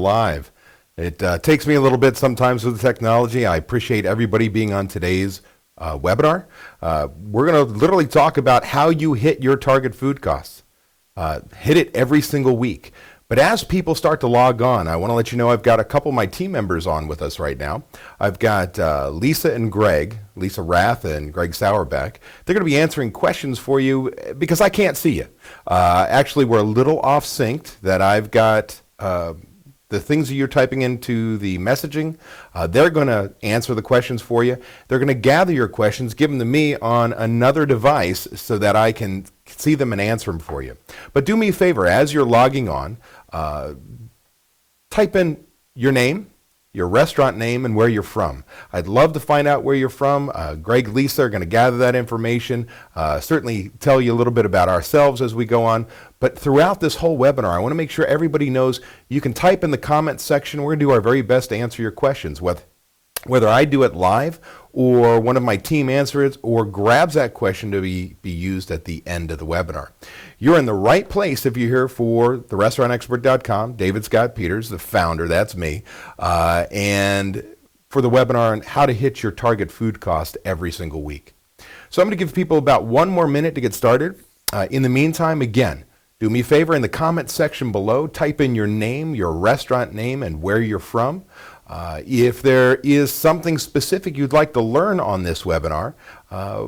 live. It takes me a little bit sometimes with the technology. I appreciate everybody being on today's webinar. We're going to literally talk about how you hit your target food costs. Hit it every single week. But as people start to log on, I want to let you know I've got a couple of my team members on with us right now. I've got Lisa and Greg, Lisa Rath and Greg Sauerbeck. They're going to be answering questions for you because I can't see you. Actually, we're a little off synced that I've got the things that you're typing into the messaging. They're going to answer the questions for you. They're going to gather your questions, give them to me on another device so that I can see them and answer them for you. But do me a favor, as you're logging on, type in your name, your restaurant name, and where you're from. I'd love to find out where you're from. Greg, Lisa are going to gather that information, certainly tell you a little bit about ourselves as we go on. But throughout this whole webinar, I want to make sure everybody knows you can type in the comments section. We're going to do our very best to answer your questions, whether I do it live or one of my team answers or grabs that question to be used at the end of the webinar. You're in the right place if you're here for therestaurantexpert.com, David Scott Peters, the founder, that's me, and for the webinar on how to hit your target food cost every single week. So I'm going to give people about 1 more minute to get started. In the meantime, again, do me a favor in the comment section below, type in your name, your restaurant name, and where you're from. If there is something specific you'd like to learn on this webinar,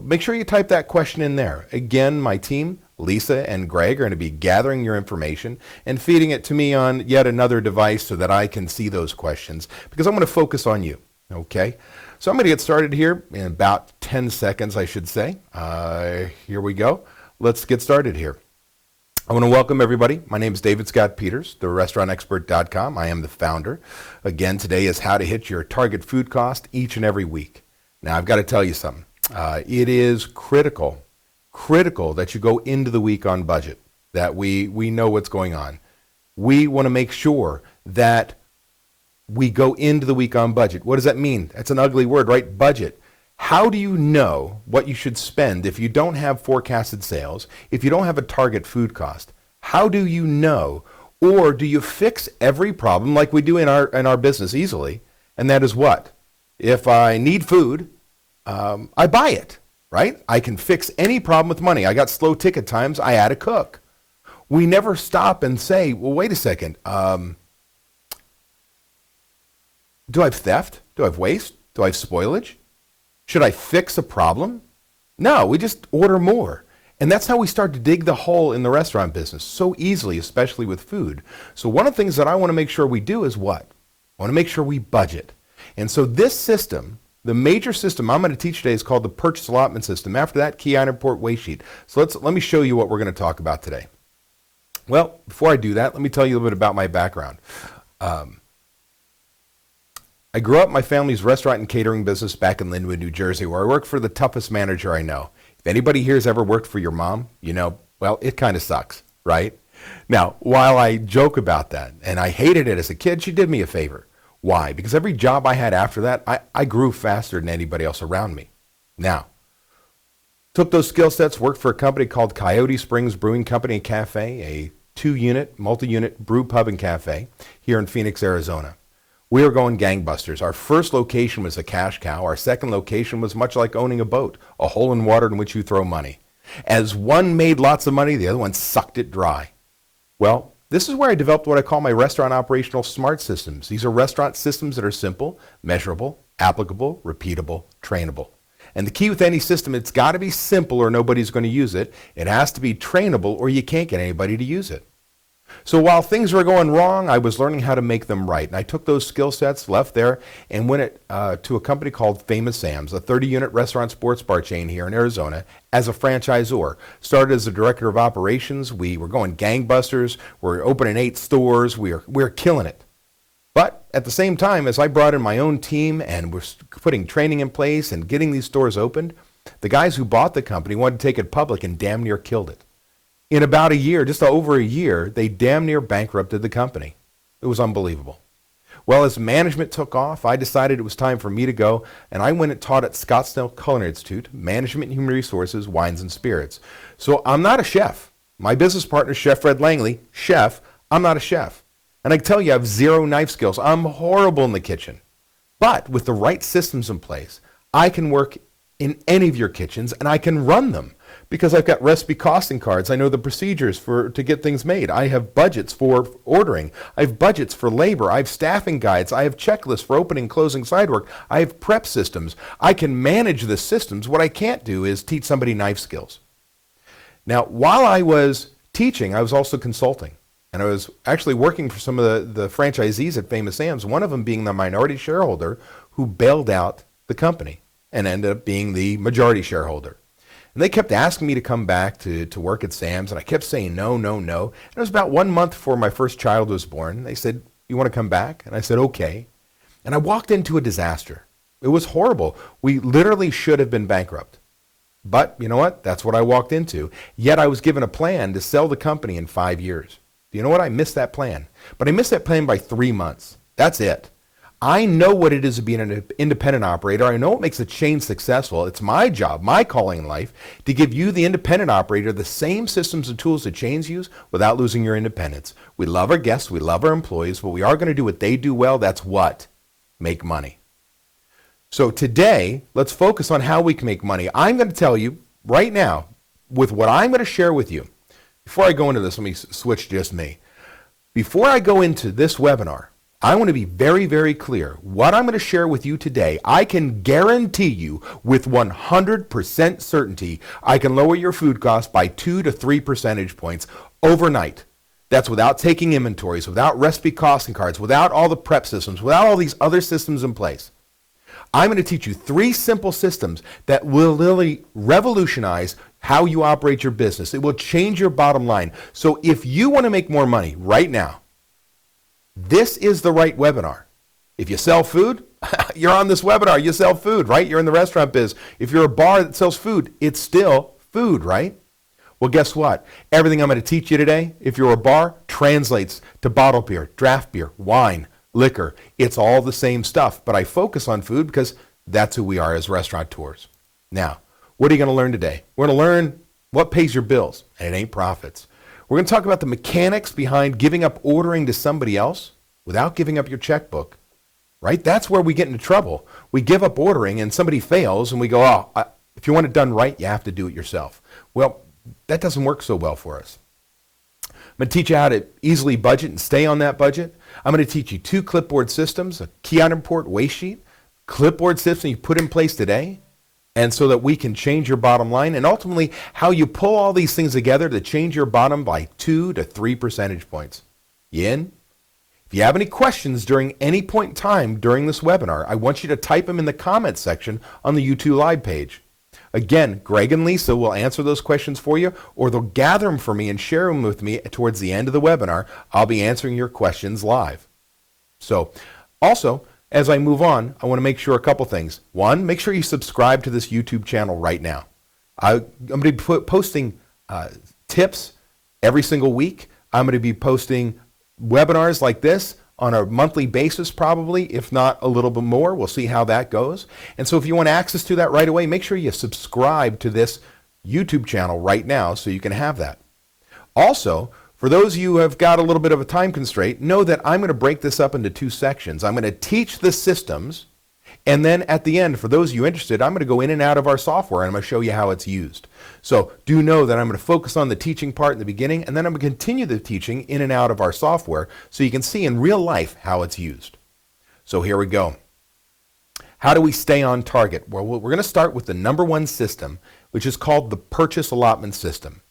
make sure you type that question in there. Again, my team, Lisa and Greg, are going to be gathering your information and feeding it to me on yet another device so that I can see those questions, because I'm going to focus on you. Okay? So I'm going to get started here in about 10 seconds, I should say. Here we go. Let's get started here. I want to welcome everybody. My name is David Scott Peters, therestaurantexpert.com. I am the founder. Again, today is how to hit your target food cost each and every week. Now, I've got to tell you something. It is critical that you go into the week on budget, that we know what's going on. We want to make sure that we go into the week on budget. What does that mean? That's an ugly word, right? Budget. How do you know what you should spend if you don't have forecasted sales, if you don't have a target food cost? How do you know? Or do you fix every problem like we do in our business easily? And that is what? If I need food, I buy it, right? I can fix any problem with money. I got slow ticket times, I add a cook. We never stop and say, well, wait a second. Do I have theft? Do I have waste? Do I have spoilage? Should I fix a problem? No, we just order more. And that's how we start to dig the hole in the restaurant business so easily, especially with food. So one of the things that I want to make sure we do is what? I want to make sure we budget. And so this system, the major system I'm going to teach today is called the purchase allotment system. After that, key item report waste sheet. So let me show you what we're going to talk about today. Well, before I do that, let me tell you a little bit about my background. I grew up in my family's restaurant and catering business back in Linwood, New Jersey, where I worked for the toughest manager I know. If anybody here has ever worked for your mom, you know, well, it kind of sucks, right? Now, while I joke about that, and I hated it as a kid, she did me a favor. Why? Because every job I had after that, I grew faster than anybody else around me. Now, took those skill sets, worked for a company called Coyote Springs Brewing Company and Cafe, a 2-unit, multi-unit brew pub and cafe here in Phoenix, Arizona. We were going gangbusters. Our first location was a cash cow. Our second location was much like owning a boat, a hole in water in which you throw money. As one made lots of money, the other one sucked it dry. Well, this is where I developed what I call my restaurant operational smart systems. These are restaurant systems that are simple, measurable, applicable, repeatable, trainable. And the key with any system, it's got to be simple or nobody's going to use it. It has to be trainable or you can't get anybody to use it. So while things were going wrong, I was learning how to make them right. And I took those skill sets, left there, and went to a company called Famous Sam's, a 30-unit restaurant sports bar chain here in Arizona, as a franchisor. Started as a director of operations. We were going gangbusters. We're opening 8 stores. We're killing it. But at the same time, as I brought in my own team and was putting training in place and getting these stores opened, the guys who bought the company wanted to take it public and damn near killed it. In about a year, just over a year, they damn near bankrupted the company. It was unbelievable. Well, as management took off, I decided it was time for me to go, and I went and taught at Scottsdale Culinary Institute, Management and Human Resources, Wines and Spirits. So I'm not a chef. My business partner, Chef Fred Langley, chef. I'm not a chef. And I tell you, I have zero knife skills. I'm horrible in the kitchen. But with the right systems in place, I can work in any of your kitchens and I can run them because I've got recipe costing cards. I know the procedures to get things made. I have budgets for ordering. I have budgets for labor. I have staffing guides. I have checklists for opening and closing side work. I have prep systems. I can manage the systems. What I can't do is teach somebody knife skills. Now, while I was teaching, I was also consulting. And I was actually working for some of the franchisees at Famous Sam's, one of them being the minority shareholder who bailed out the company and ended up being the majority shareholder. And they kept asking me to come back to work at Sam's, and I kept saying no, no, no. And it was about 1 month before my first child was born. They said, "You want to come back?" And I said, "Okay." And I walked into a disaster. It was horrible. We literally should have been bankrupt. But you know what? That's what I walked into. Yet I was given a plan to sell the company in 5 years. Do you know what? I missed that plan. But I missed that plan by 3 months. That's it. I know what it is to be an independent operator. I know what makes a chain successful. It's my job, my calling in life, to give you, the independent operator, the same systems and tools that chains use without losing your independence. We love our guests. We love our employees. But we are going to do what they do well. That's what? Make money. So today, let's focus on how we can make money. I'm going to tell you right now, with what I'm going to share with you. Before I go into this, let me switch just me. Before I go into this webinar, I want to be very, very clear. What I'm going to share with you today, I can guarantee you with 100% certainty, I can lower your food costs by 2 to 3 percentage points overnight. That's without taking inventories, without recipe costing cards, without all the prep systems, without all these other systems in place. I'm going to teach you 3 simple systems that will literally revolutionize how you operate your business. It will change your bottom line. So if you want to make more money right now, this is the right webinar. If you sell food, you're on this webinar. You sell food, right? You're in the restaurant biz. If you're a bar that sells food, it's still food, right? Well, guess what? Everything I'm going to teach you today, if you're a bar, translates to bottled beer, draft beer, wine, liquor. It's all the same stuff, but I focus on food because that's who we are as restaurateurs. Now, what are you going to learn today? We're going to learn what pays your bills, and it ain't profits. We're going to talk about the mechanics behind giving up ordering to somebody else without giving up your checkbook, right? That's where we get into trouble. We give up ordering and somebody fails and we go, if you want it done right, you have to do it yourself. Well, that doesn't work so well for us. I'm going to teach you how to easily budget and stay on that budget. I'm going to teach you 2 clipboard systems, a key item report waste sheet, clipboard system you put in place today, and so that we can change your bottom line, and ultimately how you pull all these things together to change your bottom by 2 to 3 percentage points. You in? If you have any questions during any point in time during this webinar, I want you to type them in the comments section on the YouTube Live page. Again, Greg and Lisa will answer those questions for you, or they'll gather them for me and share them with me towards the end of the webinar. I'll be answering your questions live. So, also, as I move on, I want to make sure a couple things. One, make sure you subscribe to this YouTube channel right now. I'm going to be posting tips every single week. I'm going to be posting webinars like this on a monthly basis probably, if not a little bit more. We'll see how that goes. And so if you want access to that right away, make sure you subscribe to this YouTube channel right now so you can have that. Also, for those of you who have got a little bit of a time constraint, know that I'm going to break this up into 2 sections. I'm going to teach the systems, and then at the end, for those of you interested, I'm going to go in and out of our software, and I'm going to show you how it's used. So do know that I'm going to focus on the teaching part in the beginning, and then I'm going to continue the teaching in and out of our software so you can see in real life how it's used. So here we go. How do we stay on target? Well, we're going to start with the number 1 system, which is called the purchase allotment system.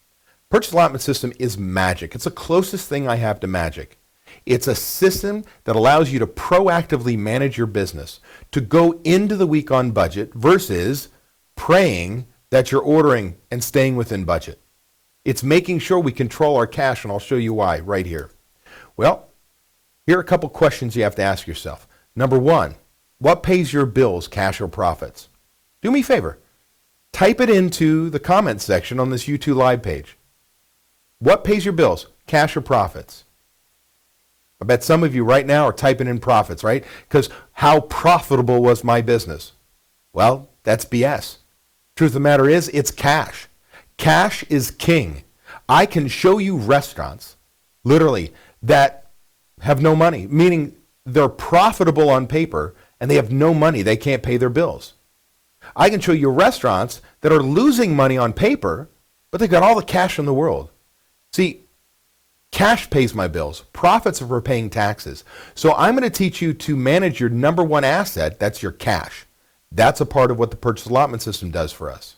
Purchase allotment system is magic. It's the closest thing I have to magic. It's a system that allows you to proactively manage your business, to go into the week on budget versus praying that you're ordering and staying within budget. It's making sure we control our cash, and I'll show you why right here. Well, here are a couple questions you have to ask yourself. Number 1, what pays your bills, cash or profits? Do me a favor. Type it into the comments section on this YouTube Live page. What pays your bills, cash or profits? I bet some of you right now are typing in profits, right? Because how profitable was my business? Well, that's BS. Truth of the matter is, it's cash. Cash is king. I can show you restaurants, literally, that have no money, meaning they're profitable on paper and they have no money. They can't pay their bills. I can show you restaurants that are losing money on paper, but they've got all the cash in the world. See, cash pays my bills. Profits are for paying taxes. So I'm going to teach you to manage your number one asset. That's your cash. That's a part of what the purchase allotment system does for us.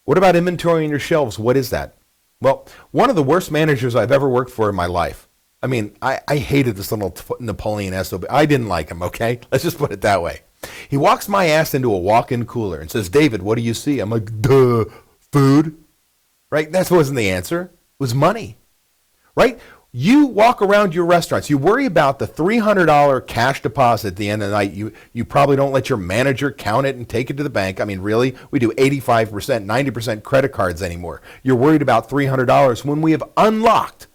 What about inventory on your shelves? What is that? Well, one of the worst managers I've ever worked for in my life. I mean, I hated this little Napoleon SOB. I didn't like him, okay? Let's just put it that way. He walks my ass into a walk-in cooler and says, David, what do you see? I'm like, duh, food. Right? That wasn't the answer. It was money. Right? You walk around your restaurants. You worry about the $300 cash deposit at the end of the night. You probably don't let your manager count it and take it to the bank. I mean, really? We do 85%, 90% credit cards anymore. You're worried about $300 when we have unlocked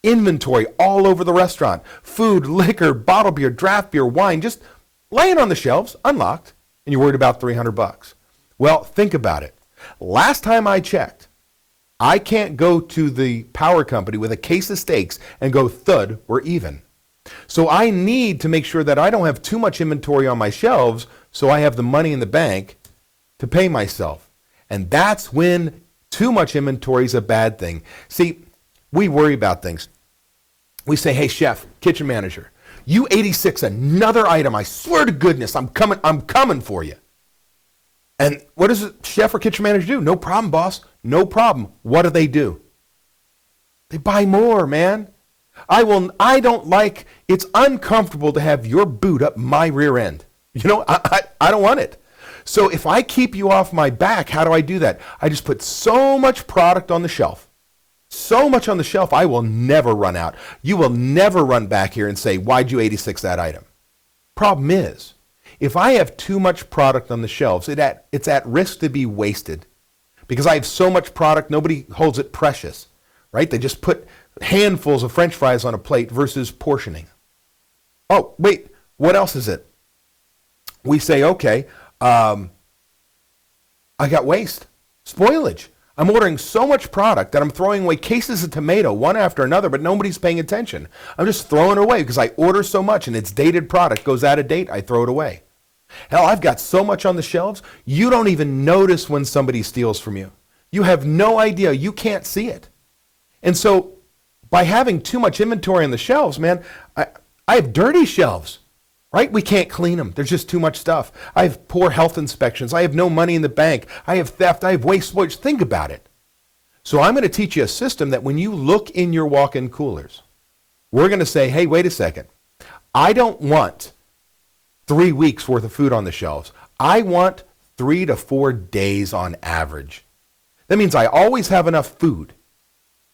inventory all over the restaurant. Food, liquor, bottled beer, draft beer, wine, just laying on the shelves, unlocked, and you're worried about $300. Well, think about it. Last time I checked, I can't go to the power company with a case of steaks and go, thud, we're even. So I need to make sure that I don't have too much inventory on my shelves so I have the money in the bank to pay myself. And that's when too much inventory is a bad thing. See, we worry about things. We say, hey, chef, kitchen manager, you 86 another item. I swear to goodness, I'm coming for you. And what does a chef or kitchen manager do? No problem, boss. No problem. What do? They buy more, man. It's uncomfortable to have your boot up my rear end. You know, I don't want it. So if I keep you off my back, how do I do that? I just put so much product on the shelf. So much on the shelf, I will never run out. You will never run back here and say, why'd you 86 that item? Problem is, if I have too much product on the shelves, it's at risk to be wasted. Because I have so much product, nobody holds it precious, right? They just put handfuls of French fries on a plate versus portioning. Oh, wait, what else is it? We say, okay, I got waste, spoilage. I'm ordering so much product that I'm throwing away cases of tomato one after another, but nobody's paying attention. I'm just throwing it away because I order so much and it's dated product, goes out of date, I throw it away. Hell, I've got so much on the shelves, you don't even notice when somebody steals from you. You have no idea. You can't see it. And so by having too much inventory on the shelves, man, I have dirty shelves, right? We can't clean them. There's just too much stuff. I have poor health inspections. I have no money in the bank. I have theft. I have waste spoilage. Think about it. So I'm going to teach you a system that when you look in your walk-in coolers, we're going to say, hey, wait a second. I don't want 3 weeks worth of food on the shelves. I want 3 to 4 days on average. That means I always have enough food,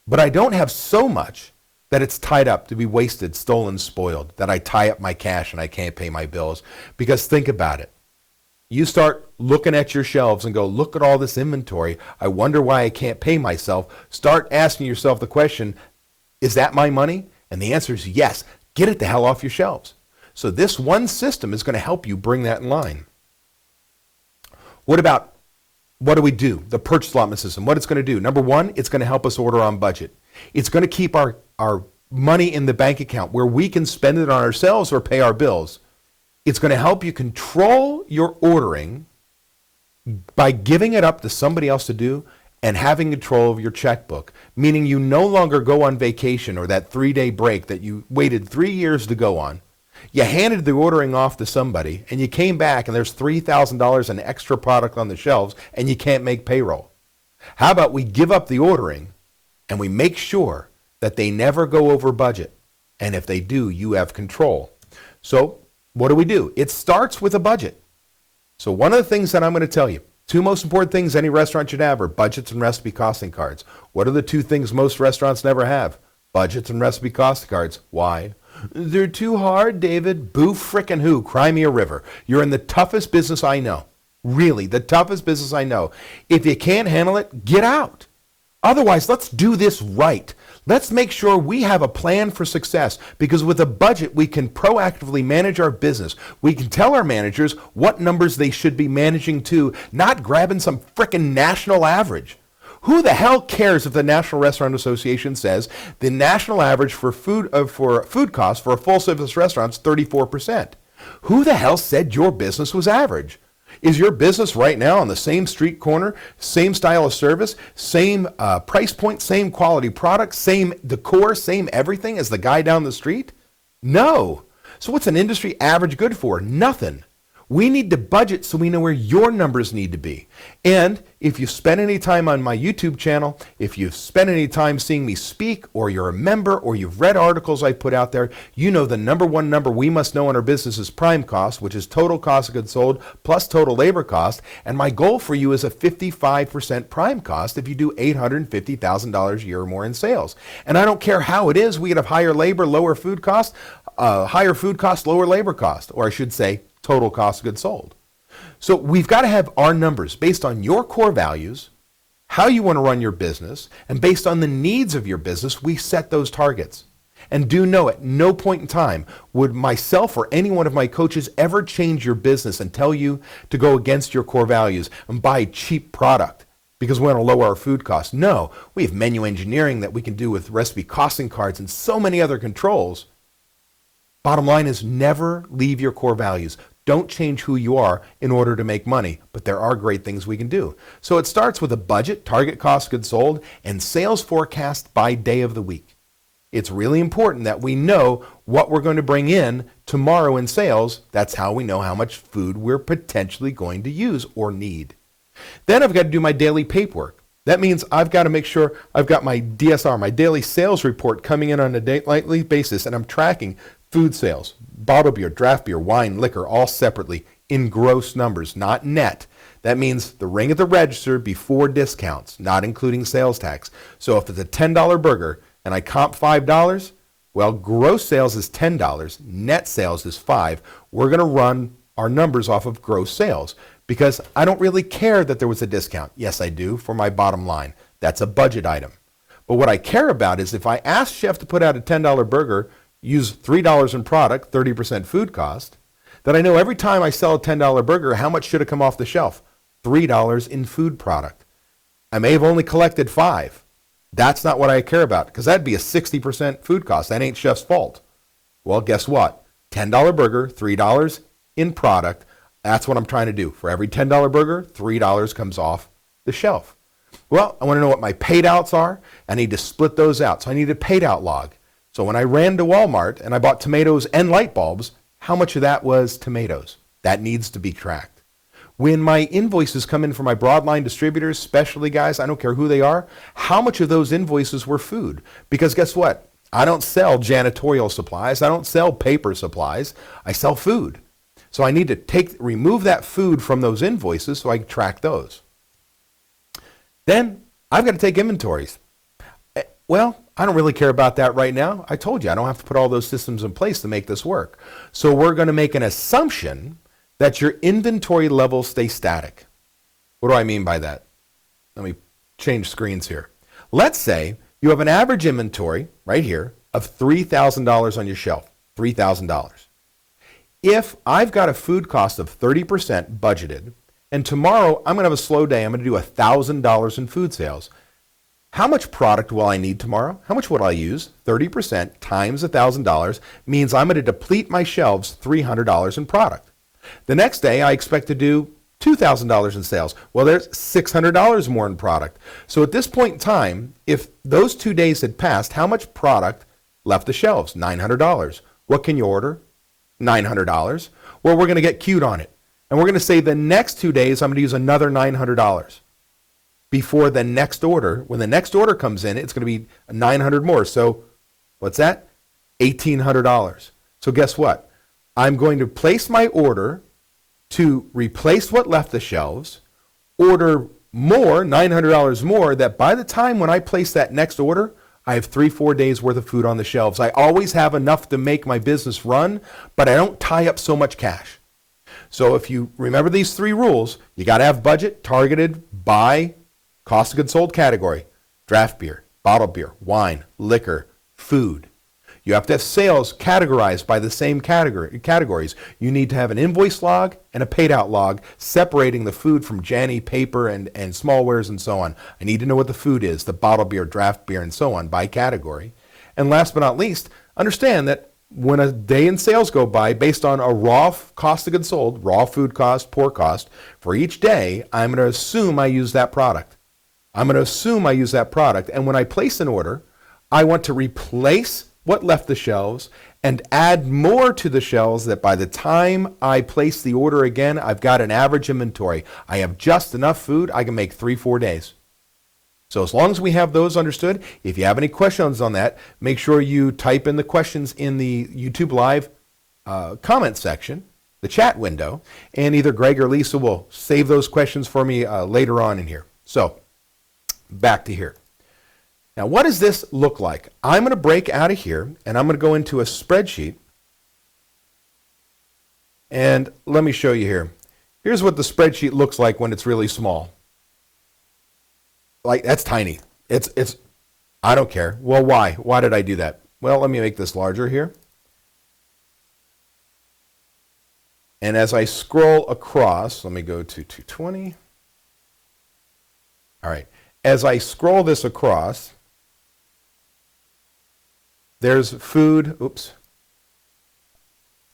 but I don't have so much that it's tied up to be wasted, stolen, spoiled, that I tie up my cash and I can't pay my bills. Because think about it. You start looking at your shelves and go, look at all this inventory. I wonder why I can't pay myself. Start asking yourself the question, is that my money? And the answer is yes. Get it the hell off your shelves. So this one system is going to help you bring that in line. What do we do? The purchase allotment system, what it's going to do. Number one, it's going to help us order on budget. It's going to keep our money in the bank account where we can spend it on ourselves or pay our bills. It's going to help you control your ordering by giving it up to somebody else to do and having control of your checkbook, meaning you no longer go on vacation or that 3-day break that you waited 3 years to go on. You handed the ordering off to somebody, and you came back, and there's $3,000 in extra product on the shelves, and you can't make payroll. How about we give up the ordering, and we make sure that they never go over budget? And if they do, you have control. So what do? It starts with a budget. So one of the things that I'm going to tell you, 2 most important things any restaurant should have are budgets and recipe costing cards. What are the 2 things most restaurants never have? Budgets and recipe costing cards. Why? They're too hard, David. Boo frickin' who? Cry me a river. You're in the toughest business I know. Really, the toughest business I know. If you can't handle it, get out. Otherwise, let's do this right. Let's make sure we have a plan for success, because with a budget, we can proactively manage our business. We can tell our managers what numbers they should be managing to, not grabbing some frickin' national average. Who the hell cares if the National Restaurant Association says the national average for food costs for a full-service restaurant is 34%? Who the hell said your business was average? Is your business right now on the same street corner, same style of service, same price point, same quality product, same decor, same everything as the guy down the street? No. So what's an industry average good for? Nothing. We need to budget so we know where your numbers need to be. And if you spend any time on my YouTube channel, if you've spent any time seeing me speak, or you're a member, or you've read articles I put out there, you know the number one number we must know in our business is prime cost, which is total cost of goods sold plus total labor cost. And my goal for you is a 55% prime cost if you do $850,000 a year or more in sales. And I don't care how it is, we could have higher labor, lower food cost, higher food cost, lower labor cost, or I should say total cost of goods sold. So we've got to have our numbers based on your core values, how you want to run your business, and based on the needs of your business, we set those targets. And do know at no point in time would myself or any one of my coaches ever change your business and tell you to go against your core values and buy cheap product because we want to lower our food costs. No, we have menu engineering that we can do with recipe costing cards and so many other controls. Bottom line is never leave your core values. Don't change who you are in order to make money, but there are great things we can do. So it starts with a budget, target cost of goods sold, and sales forecast by day of the week. It's really important that we know what we're going to bring in tomorrow in sales. That's how we know how much food we're potentially going to use or need. Then I've got to do my daily paperwork. That means I've got to make sure I've got my DSR, my daily sales report, coming in on a nightly basis, and I'm tracking food sales, bottled beer, draft beer, wine, liquor, all separately in gross numbers, not net. That means the ring at the register before discounts, not including sales tax. So if it's a $10 burger and I comp $5, well, gross sales is $10, net sales is $5. We're going to run our numbers off of gross sales because I don't really care that there was a discount. Yes, I do for my bottom line. That's a budget item. But what I care about is if I ask chef to put out a $10 burger, use $3 in product, 30% food cost, then I know every time I sell a $10 burger, how much should have come off the shelf? $3 in food product. I may have only collected $5. That's not what I care about because that'd be a 60% food cost. That ain't chef's fault. Well, guess what? $10 burger, $3 in product. That's what I'm trying to do. For every $10 burger, $3 comes off the shelf. Well, I want to know what my paid outs are. I need to split those out. So I need a paid out log. So when I ran to Walmart and I bought tomatoes and light bulbs, how much of that was tomatoes? That needs to be tracked. When my invoices come in from my broadline distributors, specialty guys, I don't care who they are, how much of those invoices were food? Because guess what? I don't sell janitorial supplies. I don't sell paper supplies. I sell food. So I need to remove that food from those invoices so I can track those. Then I've got to take inventories. Well, I don't really care about that right now. I told you I don't have to put all those systems in place to make this work. So we're going to make an assumption that your inventory levels stay static. What do I mean by that? Let me change screens here. Let's say you have an average inventory right here of $3,000 on your shelf, $3,000. If I've got a food cost of 30% budgeted, and tomorrow I'm going to have a slow day, I'm going to do $1,000 in food sales. How much product will I need tomorrow? How much would I use? 30% times $1,000 means I'm going to deplete my shelves $300 in product. The next day, I expect to do $2,000 in sales. Well, there's $600 more in product. So at this point in time, if those 2 days had passed, how much product left the shelves? $900. What can you order? $900. Well, we're going to get cute on it. And we're going to say the next 2 days, I'm going to use another $900. Before the next order. When the next order comes in, it's going to be $900 more. So what's that? $1,800. So guess what? I'm going to place my order to replace what left the shelves, order more, $900 more, that by the time when I place that next order, I have 3-4 days worth of food on the shelves. I always have enough to make my business run, but I don't tie up so much cash. So if you remember these 3 rules, you got to have budget targeted by cost of goods sold category: draft beer, bottled beer, wine, liquor, food. You have to have sales categorized by the same categories. You need to have an invoice log and a paid out log separating the food from Janny, paper, and smallwares and so on. I need to know what the food is, the bottled beer, draft beer, and so on by category. And last but not least, understand that when a day in sales go by based on a raw cost of goods sold, raw food cost, pour cost, for each day, I'm going to assume I use that product. And when I place an order, I want to replace what left the shelves and add more to the shelves that by the time I place the order again, I've got an average inventory. I have just enough food I can make 3-4 days. So as long as we have those understood, if you have any questions on that, make sure you type in the questions in the YouTube Live comment section, the chat window, and either Greg or Lisa will save those questions for me later on in here. So back to here. Now, what does this look like? I'm going to break out of here, and I'm going to go into a spreadsheet. And let me show you here. Here's what the spreadsheet looks like when it's really small. Like, that's tiny. It's I don't care. Well, why? Why did I do that? Well, let me make this larger here. And as I scroll across, let me go to 220. All right. As I scroll this across, there's food. Oops.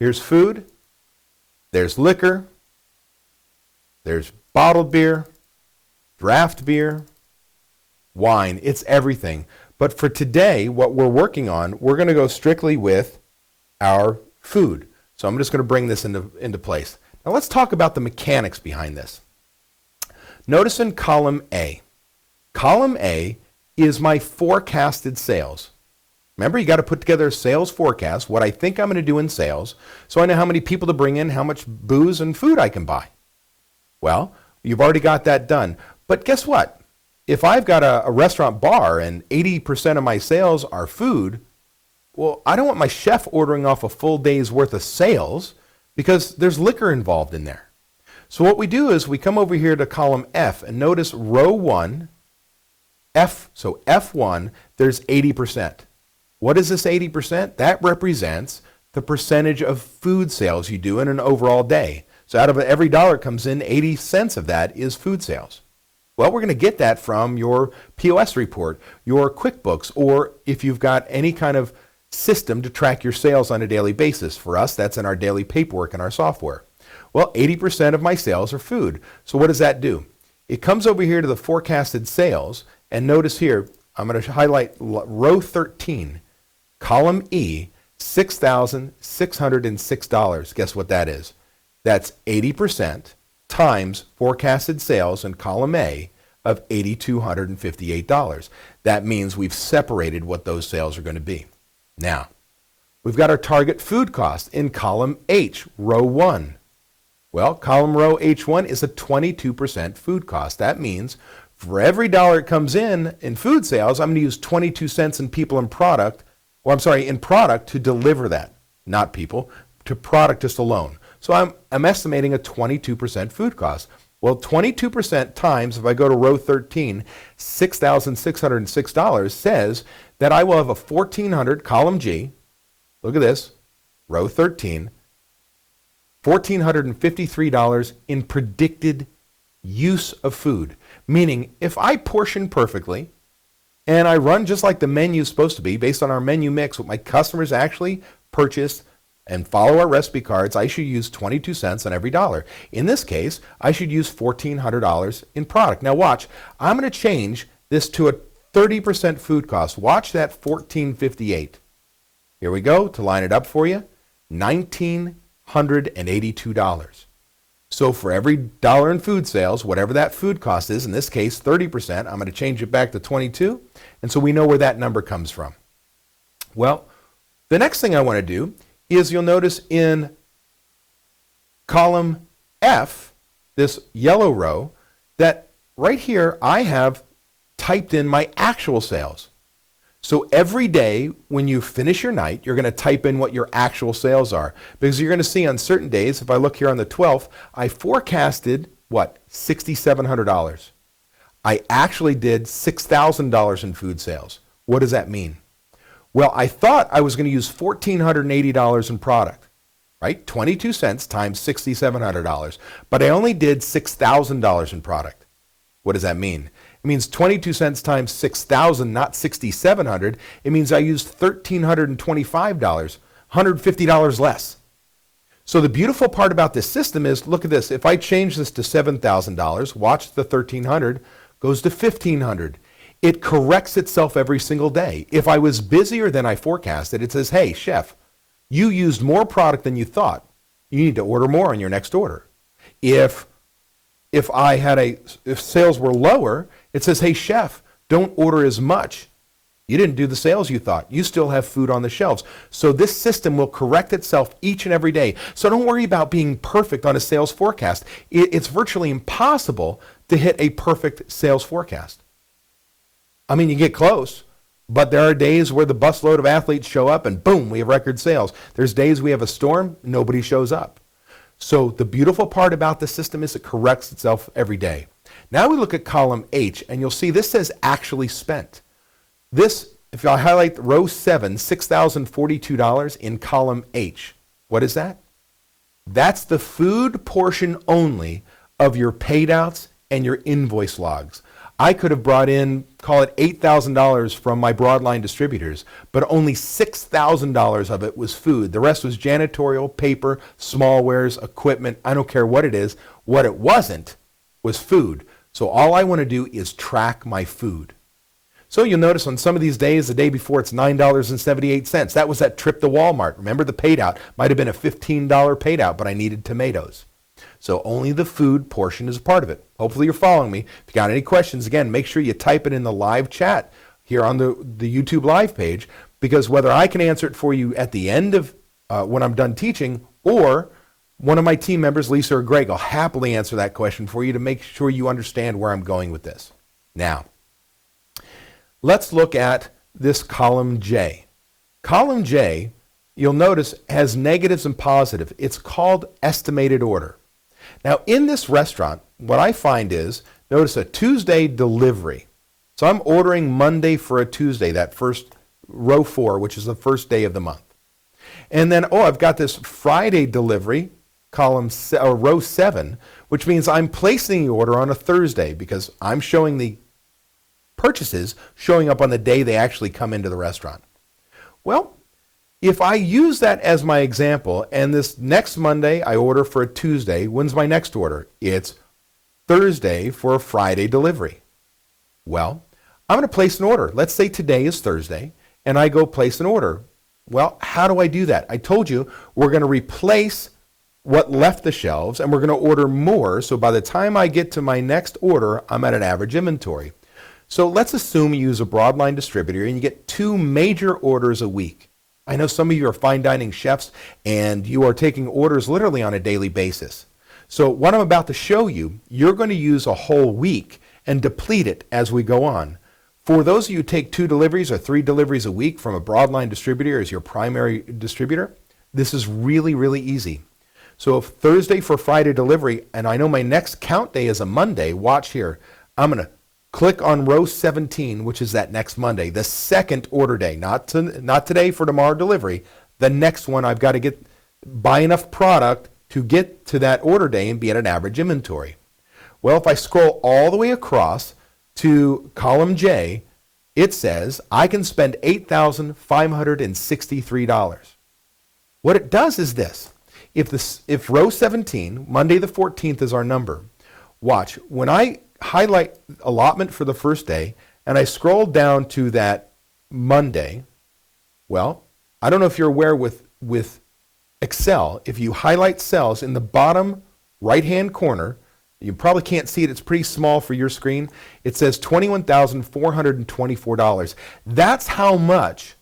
Here's food. There's liquor. There's bottled beer, draft beer, wine. It's everything. But for today, what we're working on, we're going to go strictly with our food. So I'm just going to bring this into place. Now let's talk about the mechanics behind this. Notice in column A. Column A is my forecasted sales. Remember, you got to put together a sales forecast, what I think I'm going to do in sales, so I know how many people to bring in, how much booze and food I can buy. Well, you've already got that done. But guess what? If I've got a restaurant bar and 80% of my sales are food, well, I don't want my chef ordering off a full day's worth of sales because there's liquor involved in there. So what we do is we come over here to column F and notice row 1, so F1, there's 80%. What is this 80%? That represents the percentage of food sales you do in an overall day. So out of every dollar comes in, 80 cents of that is food sales. Well, we're going to get that from your POS report, your QuickBooks, or if you've got any kind of system to track your sales on a daily basis. For us, that's in our daily paperwork in our software. Well, 80% of my sales are food. So what does that do? It comes over here to the forecasted sales, and notice here, I'm going to highlight row 13, column E, $6,606. Guess what that is? That's 80% times forecasted sales in column A of $8,258. That means we've separated what those sales are going to be. Now, we've got our target food cost in column H, row 1. Well, column row H1 is a 22% food cost. That means for every dollar it comes in food sales, I'm going to use 22 cents in people and product, in product to deliver that, not people, to product just alone. So I'm estimating a 22% food cost. Well, 22% times, if I go to row 13, $6,606 says that I will have a $1,400, column G, look at this, row 13, $1,453 in predicted use of food. Meaning, if I portion perfectly, and I run just like the menu is supposed to be, based on our menu mix, what my customers actually purchase and follow our recipe cards, I should use 22 cents on every dollar. In this case, I should use $1,400 in product. Now watch, I'm going to change this to a 30% food cost. Watch that $1,458. Here we go, to line it up for you, $1,982. So for every dollar in food sales, whatever that food cost is, in this case 30%, I'm going to change it back to 22, and so we know where that number comes from. Well, the next thing I want to do is you'll notice in column F, this yellow row, that right here I have typed in my actual sales. So every day when you finish your night, you're going to type in what your actual sales are. Because you're going to see on certain days, if I look here on the 12th, I forecasted, what, $6,700. I actually did $6,000 in food sales. What does that mean? Well, I thought I was going to use $1,480 in product, right? 22 cents times $6,700. But I only did $6,000 in product. What does that mean? It means 22 cents times 6,000, not 6,700. It means I used $1,325, $150 less. So the beautiful part about this system is, look at this. If I change this to $7,000, watch the 1,300 goes to 1,500. It corrects itself every single day. If I was busier than I forecasted, it says, hey, chef, you used more product than you thought. You need to order more on your next order. If sales were lower, it says, hey, chef, don't order as much. You didn't do the sales you thought. You still have food on the shelves. So this system will correct itself each and every day. So don't worry about being perfect on a sales forecast. It's virtually impossible to hit a perfect sales forecast. I mean, you get close, but there are days where the busload of athletes show up and boom, we have record sales. There's days we have a storm, nobody shows up. So the beautiful part about the system is it corrects itself every day. Now we look at column H, and you'll see this says actually spent. This, if I highlight row 7, $6,042 in column H, what is that? That's the food portion only of your paid outs and your invoice logs. I could have brought in, call it $8,000 from my broadline distributors, but only $6,000 of it was food. The rest was janitorial, paper, smallwares, equipment. I don't care what it is. What it wasn't was food. So all I want to do is track my food. So you'll notice on some of these days, the day before, it's $9.78. That was that trip to Walmart. Remember, the paid out might have been a $15 paid out, but I needed tomatoes. So only the food portion is a part of it. Hopefully you're following me. If you got any questions, again, make sure you type it in the live chat here on the YouTube live page, because whether I can answer it for you at the end of when I'm done teaching, or one of my team members, Lisa or Greg, will happily answer that question for you to make sure you understand where I'm going with this. Now, let's look at this column J. Column J, you'll notice, has negatives and positive. It's called estimated order. Now, in this restaurant, what I find is, notice a Tuesday delivery. So I'm ordering Monday for a Tuesday, that first row 4, which is the first day of the month. And then, I've got this Friday delivery, row 7, which means I'm placing the order on a Thursday because I'm showing the purchases showing up on the day they actually come into the restaurant. Well, if I use that as my example, and this next Monday I order for a Tuesday, when's my next order? It's Thursday for a Friday delivery. Well, I'm going to place an order. Let's say today is Thursday, and I go place an order. Well, how do I do that? I told you we're going to replace what left the shelves, and we're going to order more, so by the time I get to my next order, I'm at an average inventory. So let's assume you use a broadline distributor and you get 2 major orders a week. I know some of you are fine dining chefs and you are taking orders literally on a daily basis. So what I'm about to show you, you're going to use a whole week and deplete it as we go on. For those of you who take 2 deliveries or 3 deliveries a week from a broadline distributor as your primary distributor, this is really, really easy. So if Thursday for Friday delivery, and I know my next count day is a Monday, watch here. I'm going to click on row 17, which is that next Monday, the second order day, not today for tomorrow delivery. The next one, I've got to buy enough product to get to that order day and be at an average inventory. Well, if I scroll all the way across to column J, it says I can spend $8,563. What it does is this. If row 17, Monday the 14th is our number, watch, when I highlight allotment for the first day, and I scroll down to that Monday, well, I don't know if you're aware with Excel, if you highlight cells in the bottom right-hand corner, you probably can't see it, it's pretty small for your screen, it says $21,424. That's how much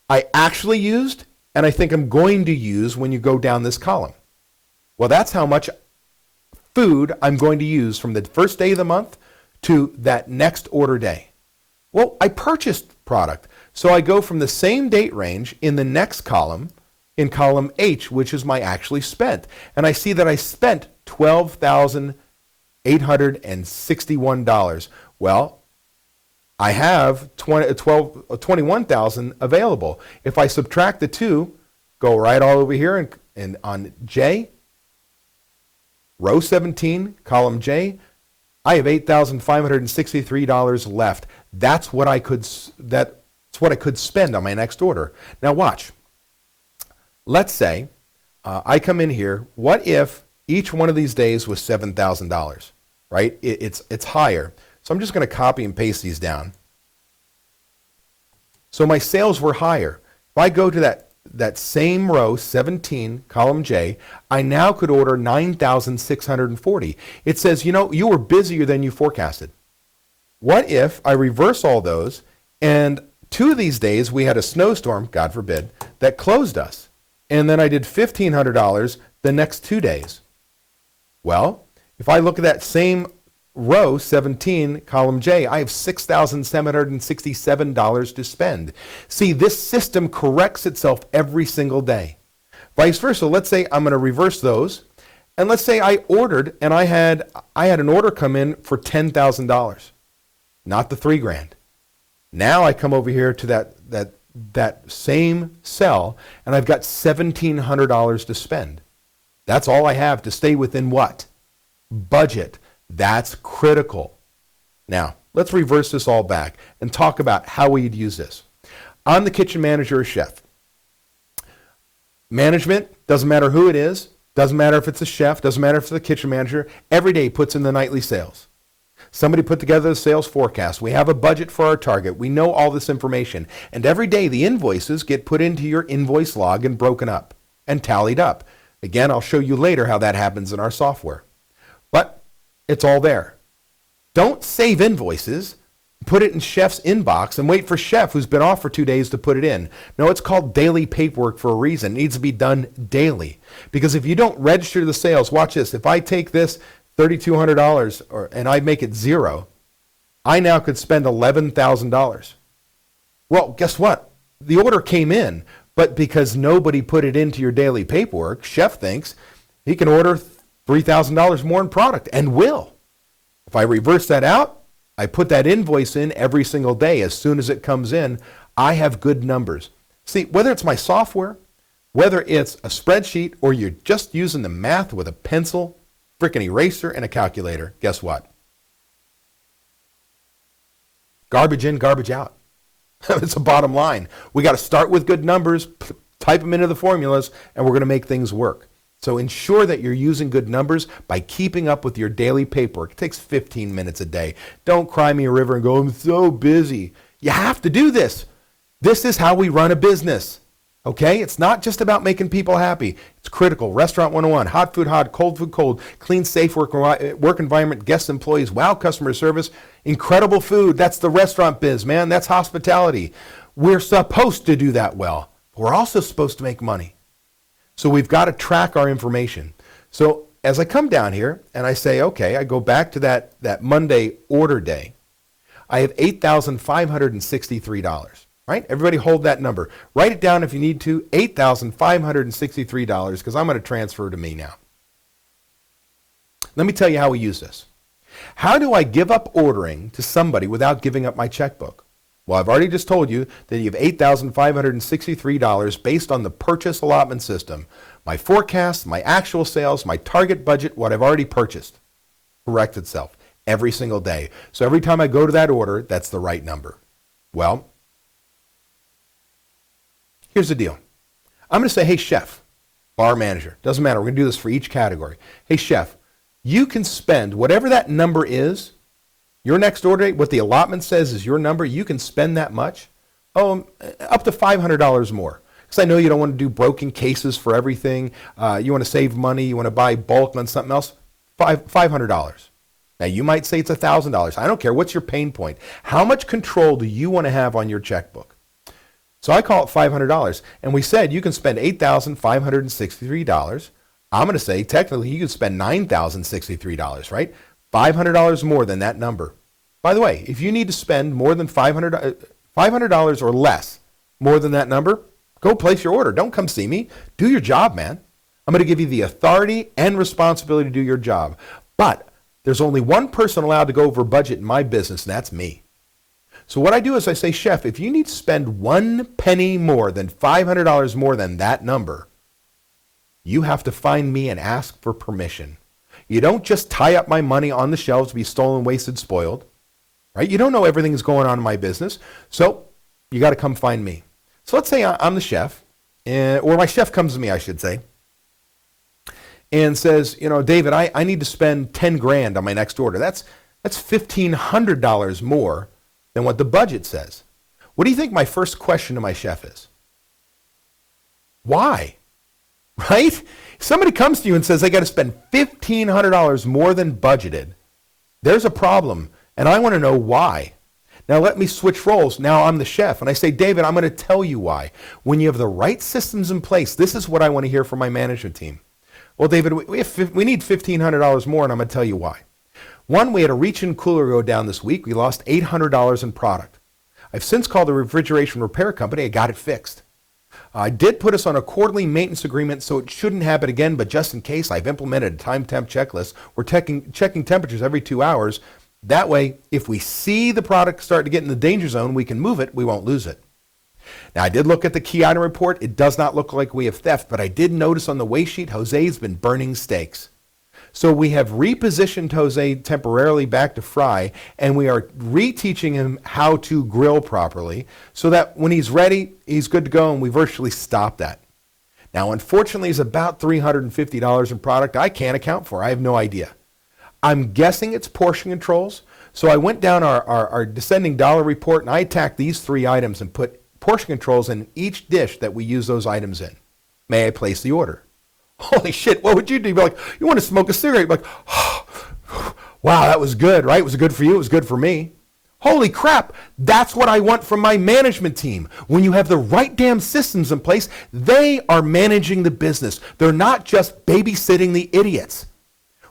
I actually used, and I think I'm going to use when you go down this column. Well, that's how much food I'm going to use from the first day of the month to that next order day. Well, I purchased product. So I go from the same date range in the next column, in column H, which is my actually spent. And I see that I spent $12,861. Well, I have 21,000 available. If I subtract the two, go right all over here and on J, row 17, column J, I have $8,563 left. That's what I could spend on my next order. Now watch. Let's say I come in here. What if each one of these days was $7,000? Right? It's higher. So I'm just going to copy and paste these down. So my sales were higher. If I go to that same row, 17, column J, I now could order 9,640. It says, you were busier than you forecasted. What if I reverse all those, and 2 of these days we had a snowstorm, God forbid, that closed us, and then I did $1,500 the next 2 days? Well, if I look at that same row 17, column J, I have $6,767 to spend. See, this system corrects itself every single day. Vice versa, let's say I'm going to reverse those, and let's say I ordered and I had an order come in for $10,000, not the $3,000. Now I come over here to that same cell, and I've got $1,700 to spend. That's all I have to stay within what? Budget. That's critical. Now, let's reverse this all back and talk about how we'd use this. I'm the kitchen manager or chef. Management, doesn't matter who it is, doesn't matter if it's a chef, doesn't matter if it's the kitchen manager, every day puts in the nightly sales. Somebody put together the sales forecast. We have a budget for our target. We know all this information. And every day the invoices get put into your invoice log and broken up and tallied up. Again, I'll show you later how that happens in our software. But it's all there. Don't save invoices, put it in Chef's inbox, and wait for Chef, who's been off for 2 days, to put it in. No, it's called daily paperwork for a reason. It needs to be done daily. Because if you don't register the sales, watch this. If I take this $3,200 and I make it 0, I now could spend $11,000. Well, guess what? The order came in, but because nobody put it into your daily paperwork, Chef thinks he can order $3,000 more in product, and will. If I reverse that out, I put that invoice in every single day. As soon as it comes in, I have good numbers. See, whether it's my software, whether it's a spreadsheet, or you're just using the math with a pencil, frickin' eraser, and a calculator, guess what? Garbage in, garbage out. It's a bottom line. We got to start with good numbers, type them into the formulas, and we're going to make things work. So ensure that you're using good numbers by keeping up with your daily paperwork. It takes 15 minutes a day. Don't cry me a river and go, I'm so busy. You have to do this. This is how we run a business. Okay? It's not just about making people happy. It's critical. Restaurant 101, hot food hot, cold food cold, clean, safe work environment, guest employees, wow customer service, incredible food. That's the restaurant biz, man. That's hospitality. We're supposed to do that well. We're also supposed to make money. So we've got to track our information. So as I come down here and I say, okay, I go back to that Monday order day, I have $8,563, right? Everybody hold that number. Write it down if you need to, $8,563, because I'm going to transfer to me now. Let me tell you how we use this. How do I give up ordering to somebody without giving up my checkbook? Well, I've already just told you that you have $8,563 based on the purchase allotment system. My forecast, my actual sales, my target budget, what I've already purchased. Corrects itself every single day. So every time I go to that order, that's the right number. Well, here's the deal. I'm going to say, hey, chef, bar manager, doesn't matter. We're going to do this for each category. Hey, chef, you can spend whatever that number is. Your next order, what the allotment says is your number, you can spend that much, up to $500 more. Because I know you don't want to do broken cases for everything. You want to save money. You want to buy bulk on something else. $500. Now, you might say it's $1,000. I don't care. What's your pain point? How much control do you want to have on your checkbook? So I call it $500. And we said you can spend $8,563. I'm going to say technically you can spend $9,063, right? $500 more than that number. By the way, if you need to spend more than $500 or less more than that number, go place your order. Don't come see me. Do your job, man. I'm going to give you the authority and responsibility to do your job. But there's only one person allowed to go over budget in my business, and that's me. So what I do is I say, chef, if you need to spend 1 penny more than $500 more than that number, you have to find me and ask for permission. You don't just tie up my money on the shelves to be stolen, wasted, spoiled, right? You don't know everything that's going on in my business. So you got to come find me. So let's say I'm the chef, or my chef comes to me, I should say, and says, David, I need to spend 10 grand on my next order. That's $1,500 more than what the budget says. What do you think my first question to my chef is? Why? Right? Somebody comes to you and says they got to spend $1,500 more than budgeted. There's a problem, and I want to know why. Now let me switch roles. Now I'm the chef, and I say, David, I'm going to tell you why. When you have the right systems in place, this is what I want to hear from my management team. Well, David, we need $1,500 more, and I'm going to tell you why. One, we had a reach-in cooler go down this week. We lost $800 in product. I've since called the refrigeration repair company. I got it fixed. I did put us on a quarterly maintenance agreement, so it shouldn't happen again, but just in case, I've implemented a time temp checklist. We're checking temperatures every 2 hours. That way, if we see the product start to get in the danger zone, we can move it. We won't lose it. Now, I did look at the key item report. It does not look like we have theft, but I did notice on the waste sheet, Jose's been burning steaks. So we have repositioned Jose temporarily back to fry, and we are reteaching him how to grill properly so that when he's ready, he's good to go, and we virtually stopped that. Now, unfortunately, it's about $350 in product I can't account for. I have no idea. I'm guessing it's portion controls. So I went down our descending dollar report, and I attacked these 3 items and put portion controls in each dish that we use those items in. May I place the order? Holy shit, what would you do? You'd be like, you want to smoke a cigarette? You'd be like, oh, wow, that was good, right? Was it good for you? It was good for me. Holy crap, that's what I want from my management team. When you have the right damn systems in place, they are managing the business. They're not just babysitting the idiots,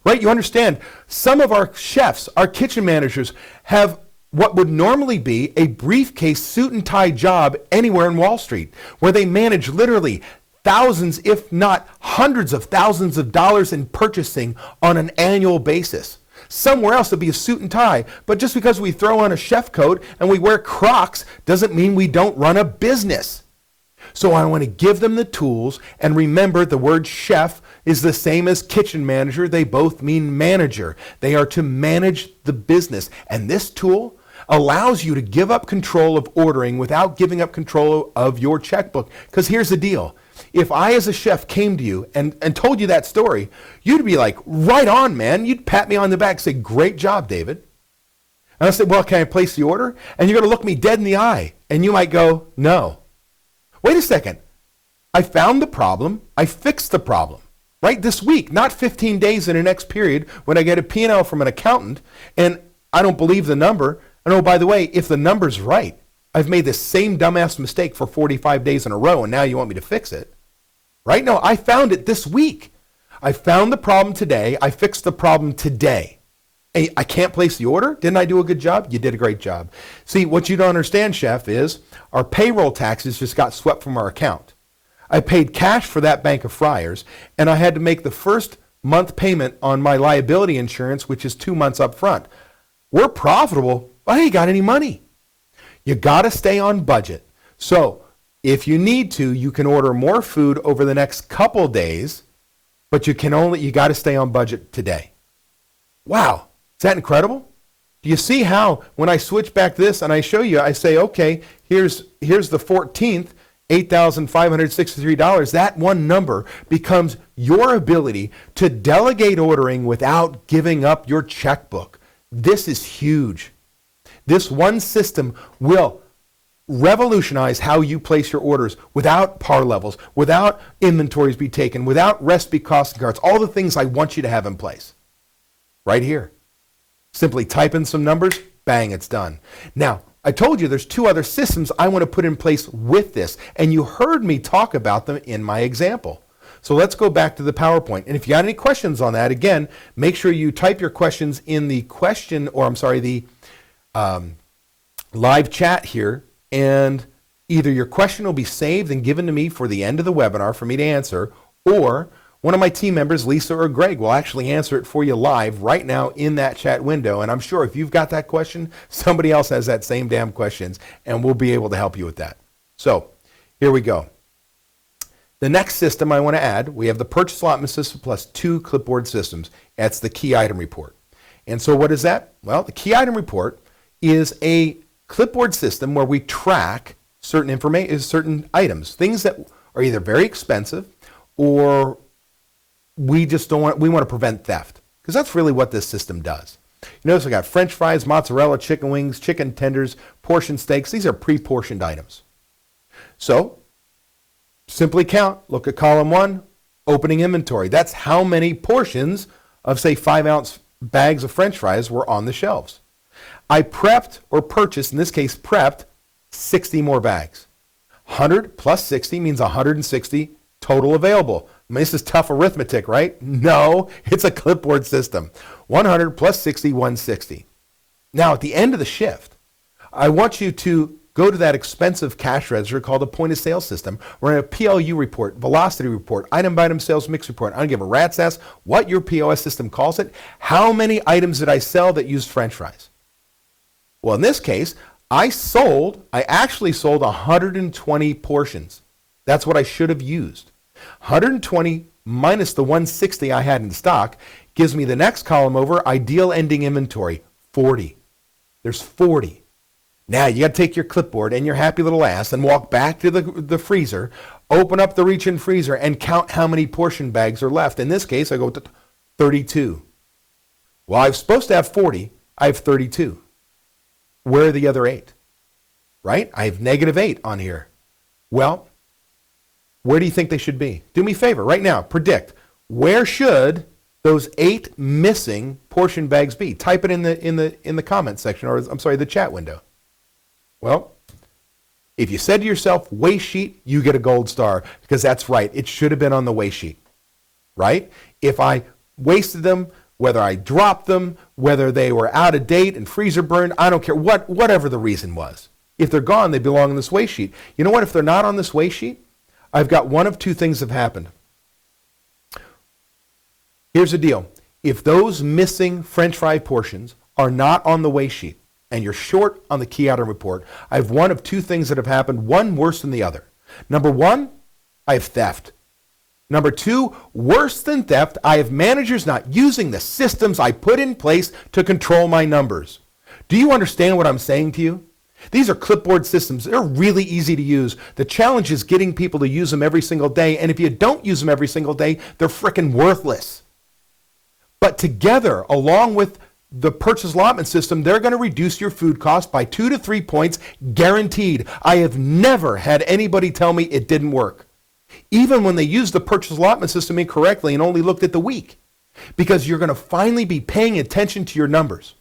right? You understand, some of our chefs, our kitchen managers have what would normally be a briefcase suit and tie job anywhere in Wall Street, where they manage literally thousands, if not hundreds of thousands of dollars in purchasing on an annual basis. Somewhere else it'd be a suit and tie, but just because we throw on a chef coat and we wear Crocs doesn't mean we don't run a business. So I want to give them the tools, and remember the word chef is the same as kitchen manager. They both mean manager. They are to manage the business, and this tool allows you to give up control of ordering without giving up control of your checkbook. Because here's the deal. If I, as a chef, came to you and told you that story, you'd be like, right on, man. You'd pat me on the back, say, great job, David. And I say, well, can I place the order? And you're going to look me dead in the eye. And you might go, no. Wait a second. I found the problem. I fixed the problem. Right this week, not 15 days in the next period when I get a P&L from an accountant and I don't believe the number. And oh, by the way, if the number's right, I've made the same dumbass mistake for 45 days in a row, and now you want me to fix it. Right? No, I found it this week. I found the problem today. I fixed the problem today. Hey, I can't place the order? Didn't I do a good job? You did a great job. See, what you don't understand, chef, is our payroll taxes just got swept from our account. I paid cash for that bank of fryers, and I had to make the first month payment on my liability insurance, which is 2 months up front. We're profitable, but I ain't got any money. You got to stay on budget. So if you need to, you can order more food over the next couple days, but you got to stay on budget today. Wow, is that incredible? Do you see how when I switch back this and I show you, I say, okay, here's the 14th, $8,563. That one number becomes your ability to delegate ordering without giving up your checkbook. This is huge. This one system will revolutionize how you place your orders without par levels, without inventories be taken, without recipe costing cards, all the things I want you to have in place. Right here. Simply type in some numbers, bang, it's done. Now, I told you there's 2 other systems I want to put in place with this, and you heard me talk about them in my example. So let's go back to the PowerPoint. And if you got any questions on that, again, make sure you type your questions in the live chat here, and either your question will be saved and given to me for the end of the webinar for me to answer, or One of my team members, Lisa or Greg, will actually answer it for you live right now in that chat window. And I'm sure if you've got that question, somebody else has that same damn questions, and we'll be able to help you with that. So here we go. The next system I want to add, we have the purchase allotment system plus 2 clipboard systems. That's the key item report. And so what is that? Well, the key item report is a clipboard system where we track certain information, certain items, things that are either very expensive or we want to prevent theft, because that's really what this system does. You notice I got French fries, mozzarella, chicken wings, chicken tenders, portion steaks. These are pre-portioned items. So simply count, look at column 1, opening inventory. That's how many portions of, say, 5-ounce bags of French fries were on the shelves. I prepped or purchased, in this case prepped, 60 more bags. 100 plus 60 means 160 total available. I mean, this is tough arithmetic, right? No, it's a clipboard system. 100 plus 60, 160. Now, at the end of the shift, I want you to go to that expensive cash register called a point of sale system. We're in a PLU report, velocity report, item by item sales mix report. I don't give a rat's ass what your POS system calls it. How many items did I sell that used French fries? Well, in this case, I actually sold 120 portions. That's what I should have used. 120 minus the 160 I had in stock gives me the next column over, ideal ending inventory, 40. There's 40. Now you got to take your clipboard and your happy little ass and walk back to the freezer, open up the reach-in freezer, and count how many portion bags are left. In this case, I go to 32. Well, I was supposed to have 40. I have 32. Where are the other 8? Right? I have -8 on here. Well, where do you think they should be? Do me a favor right now. Predict. Where should those 8 missing portion bags be? Type it in the comment section, or I'm sorry, the chat window. Well, if you said to yourself waste sheet, you get a gold star, because that's right. It should have been on the waste sheet, right? If I wasted them, whether I dropped them, whether they were out of date and freezer burned, I don't care, whatever the reason was. If they're gone, they belong on this waste sheet. You know what? If they're not on this waste sheet, I've got one of two things have happened. Here's the deal. If those missing French fry portions are not on the waste sheet and you're short on the key item report, I have one of two things that have happened, one worse than the other. Number one, I have theft. Number two, worse than theft, I have managers not using the systems I put in place to control my numbers. Do you understand what I'm saying to you? These are clipboard systems. They're really easy to use. The challenge is getting people to use them every single day. And if you don't use them every single day, they're freaking worthless. But together, along with the purchase allotment system, they're going to reduce your food cost by 2 to 3 points, guaranteed. I have never had anybody tell me it didn't work, even when they used the purchase allotment system incorrectly and only looked at the week, because you're going to finally be paying attention to your numbers.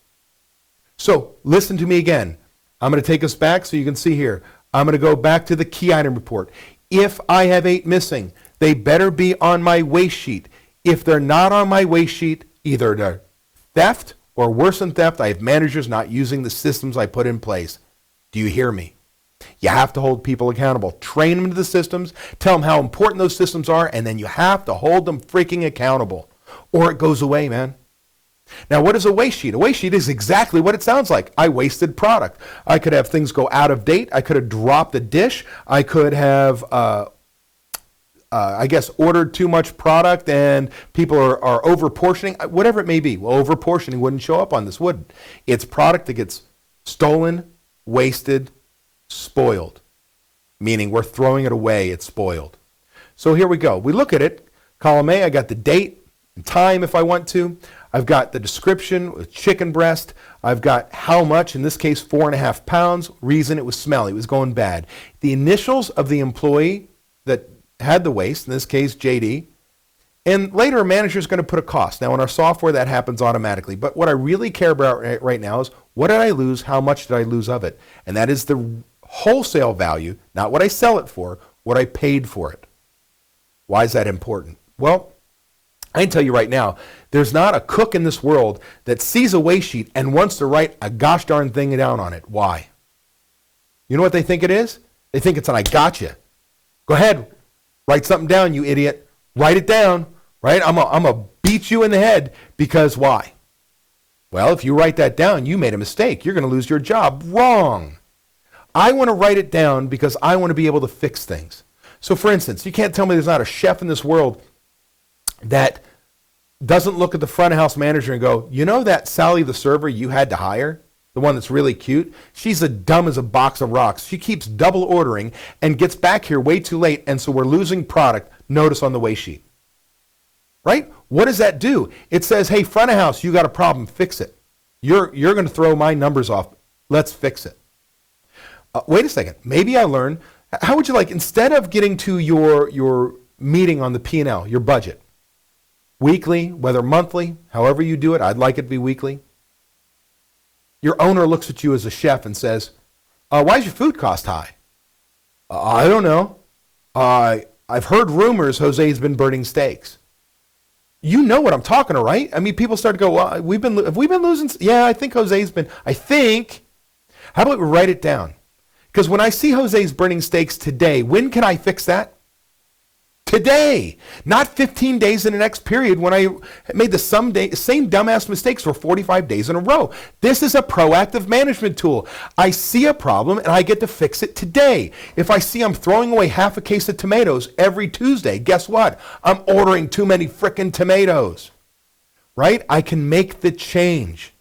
So listen to me again. I'm going to take us back so you can see here. I'm going to go back to the key item report. If I have 8 missing, they better be on my waste sheet. If they're not on my waste sheet, either they're theft or worse than theft, I have managers not using the systems I put in place. Do you hear me? You have to hold people accountable. Train them to the systems, tell them how important those systems are, and then you have to hold them freaking accountable, or it goes away, man. Now, what is a waste sheet? A waste sheet is exactly what it sounds like. I wasted product. I could have things go out of date. I could have dropped a dish. I could have, ordered too much product and people are over-portioning, whatever it may be. Well, over-portioning wouldn't show up on this, would it? It's product that gets stolen, wasted, spoiled, meaning we're throwing it away, it's spoiled. So here we go. We look at it. Column A, I got the date and time if I want to. I've got the description with chicken breast. I've got how much, in this case 4.5 pounds. Reason, it was smelly, it was going bad. The initials of the employee that had the waste, in this case JD, and later a manager is going to put a cost. Now in our software that happens automatically, but what I really care about right now is what did I lose, how much did I lose of it? And that is the wholesale value, not what I sell it for, what I paid for it. Why is that important? Well, I can tell you right now, there's not a cook in this world that sees a waste sheet and wants to write a gosh darn thing down on it. Why? You know what they think it is? They think it's an I gotcha. Go ahead, write something down, you idiot. Write it down, right? I'm gonna beat you in the head because why? Well, if you write that down, you made a mistake. You're going to lose your job. Wrong. I want to write it down because I want to be able to fix things. So for instance, you can't tell me there's not a chef in this world that doesn't look at the front of house manager and go, you know that Sally the server you had to hire? The one that's really cute? She's as dumb as a box of rocks. She keeps double ordering and gets back here way too late, and so we're losing product. Notice on the way sheet. Right? What does that do? It says, hey, front of house, you got a problem, fix it. You're going to throw my numbers off. Let's fix it. Wait a second. Maybe I learn. How would you like, instead of getting to your meeting on the P&L, your budget, weekly, whether monthly, however you do it, I'd like it to be weekly. Your owner looks at you as a chef and says, why is your food cost high? I don't know. I've heard rumors Jose's been burning steaks. You know what I'm talking to, right? I mean, people start to go, well, have we been losing? Yeah, I think Jose's been, I think. How about we write it down? Because when I see Jose's burning steaks today, when can I fix that? Today, not 15 days in the next period when I made the same dumbass mistakes for 45 days in a row. This is a proactive management tool. I see a problem and I get to fix it today. If I see I'm throwing away half a case of tomatoes every Tuesday, guess what? I'm ordering too many frickin' tomatoes, right? I can make the change.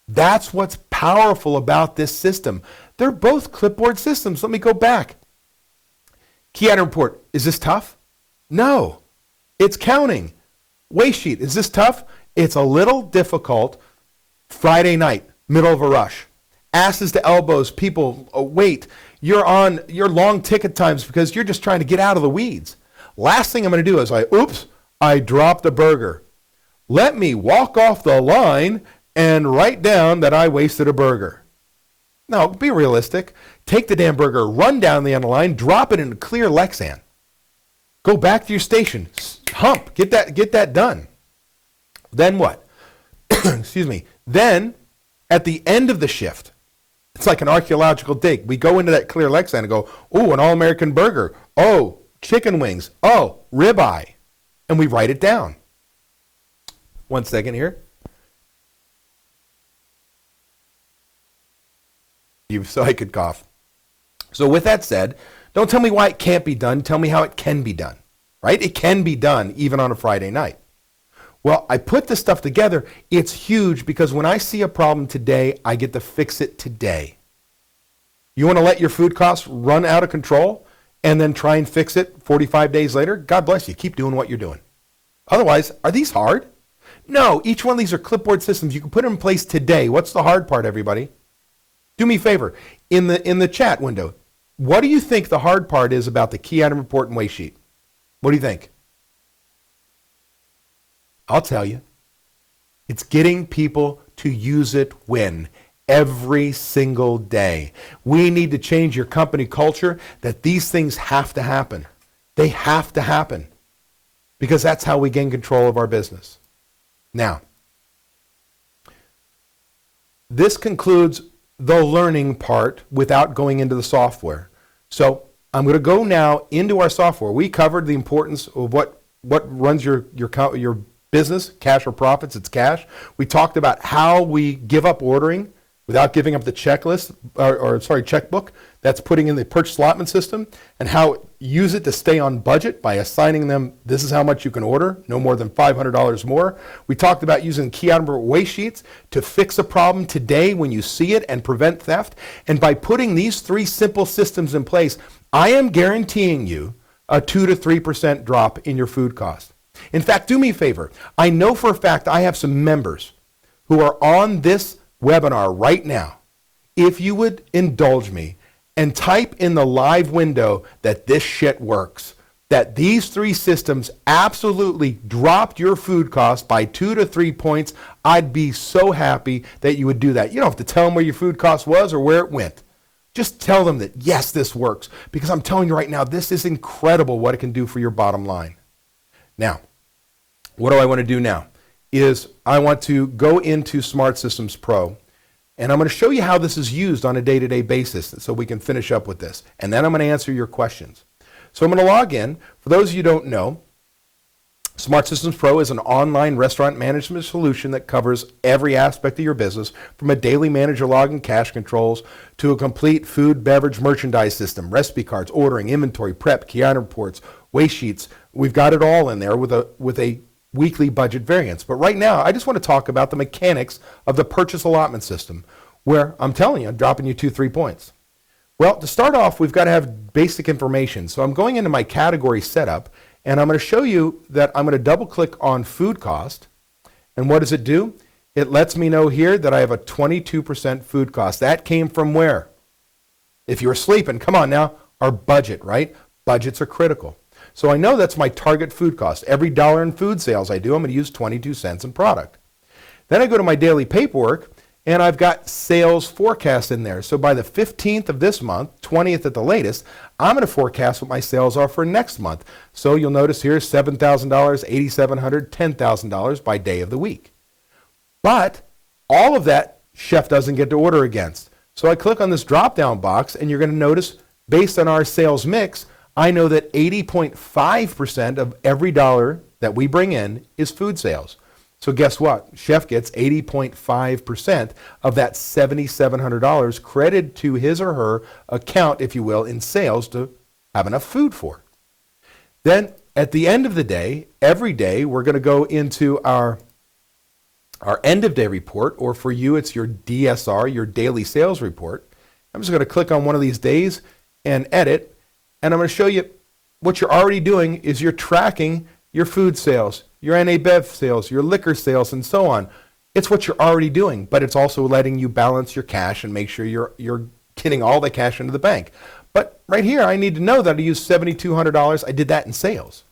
That's what's powerful about this system. They're both clipboard systems. Let me go back. Key item report. Is this tough? No, it's counting. Way sheet, is this tough? It's a little difficult. Friday night, middle of a rush. Asses to elbows, people wait. You're on your long ticket times because you're just trying to get out of the weeds. Last thing I'm going to do is I dropped a burger. Let me walk off the line and write down that I wasted a burger. No, be realistic. Take the damn burger, run down the end of the line, drop it in a clear Lexan. Go back to your station, hump, get that done. Then what? Excuse me. Then, at the end of the shift, it's like an archaeological dig. We go into that clear Lexan and go, oh, an all-American burger. Oh, chicken wings. Oh, ribeye. And we write it down. 1 second here. So I could cough. So with that said, don't tell me why it can't be done. Tell me how it can be done, right? It can be done even on a Friday night. Well, I put this stuff together. It's huge because when I see a problem today, I get to fix it today. You want to let your food costs run out of control and then try and fix it 45 days later? God bless you. Keep doing what you're doing. Otherwise, are these hard? No, each one of these are clipboard systems. You can put them in place today. What's the hard part, everybody? Do me a favor. In the chat window, what do you think the hard part is about the key item report and way sheet? What do you think? I'll tell you. It's getting people to use it when? Every single day. We need to change your company culture that these things have to happen. They have to happen because that's how we gain control of our business. Now, this concludes the learning part without going into the software. So I'm going to go now into our software. We covered the importance of what runs your business, cash or profits. It's cash. We talked about how we give up ordering without giving up the checklist, checkbook. That's putting in the purchase allotment system, and how use it to stay on budget by assigning them, this is how much you can order, no more than $500 more. We talked about using key item way sheets to fix a problem today when you see it and prevent theft. And by putting these three simple systems in place, I am guaranteeing you a 2 to 3% drop in your food cost. In fact, do me a favor. I know for a fact I have some members who are on this webinar right now. If you would indulge me and type in the live window that this shit works, that these three systems absolutely dropped your food cost by 2 to 3 points, I'd be so happy that you would do that. You don't have to tell them where your food cost was or where it went. Just tell them that, yes, this works. Because I'm telling you right now, this is incredible what it can do for your bottom line. Now, what do I want to do now? Is I want to go into Smart Systems Pro, and I'm going to show you how this is used on a day-to-day basis so we can finish up with this. And then I'm going to answer your questions. So I'm going to log in. For those of you who don't know, Smart Systems Pro is an online restaurant management solution that covers every aspect of your business, from a daily manager log and cash controls to a complete food, beverage, merchandise system, recipe cards, ordering, inventory, prep, key item reports, waste sheets. We've got it all in there with a weekly budget variance. But right now, I just want to talk about the mechanics of the purchase allotment system, where I'm telling you, I'm dropping you 2-3 points. Well, to start off, we've got to have basic information. So I'm going into my category setup, and I'm going to show you that I'm going to double click on food cost. And what does it do? It lets me know here that I have a 22% food cost. That came from where? If you were sleeping, come on now, our budget, right? Budgets are critical. So I know that's my target food cost. Every dollar in food sales I do, I'm going to use 22 cents in product. Then I go to my daily paperwork, and I've got sales forecast in there. So by the 15th of this month, 20th at the latest, I'm going to forecast what my sales are for next month. So you'll notice here $7,000, $8,700, $10,000 by day of the week. But all of that chef doesn't get to order against. So I click on this drop-down box, and you're going to notice, based on our sales mix, I know that 80.5% of every dollar that we bring in is food sales. So guess what? Chef gets 80.5% of that $7,700 credited to his or her account, if you will, in sales to have enough food for. Then at the end of the day, every day, we're going to go into our end of day report, or for you, it's your DSR, your daily sales report. I'm just going to click on one of these days and edit, and I'm going to show you what you're already doing is you're tracking your food sales, your NA-BEV sales, your liquor sales, and so on. It's what you're already doing, but it's also letting you balance your cash and make sure you're getting all the cash into the bank. But right here, I need to know that I used $7,200. I did that in sales.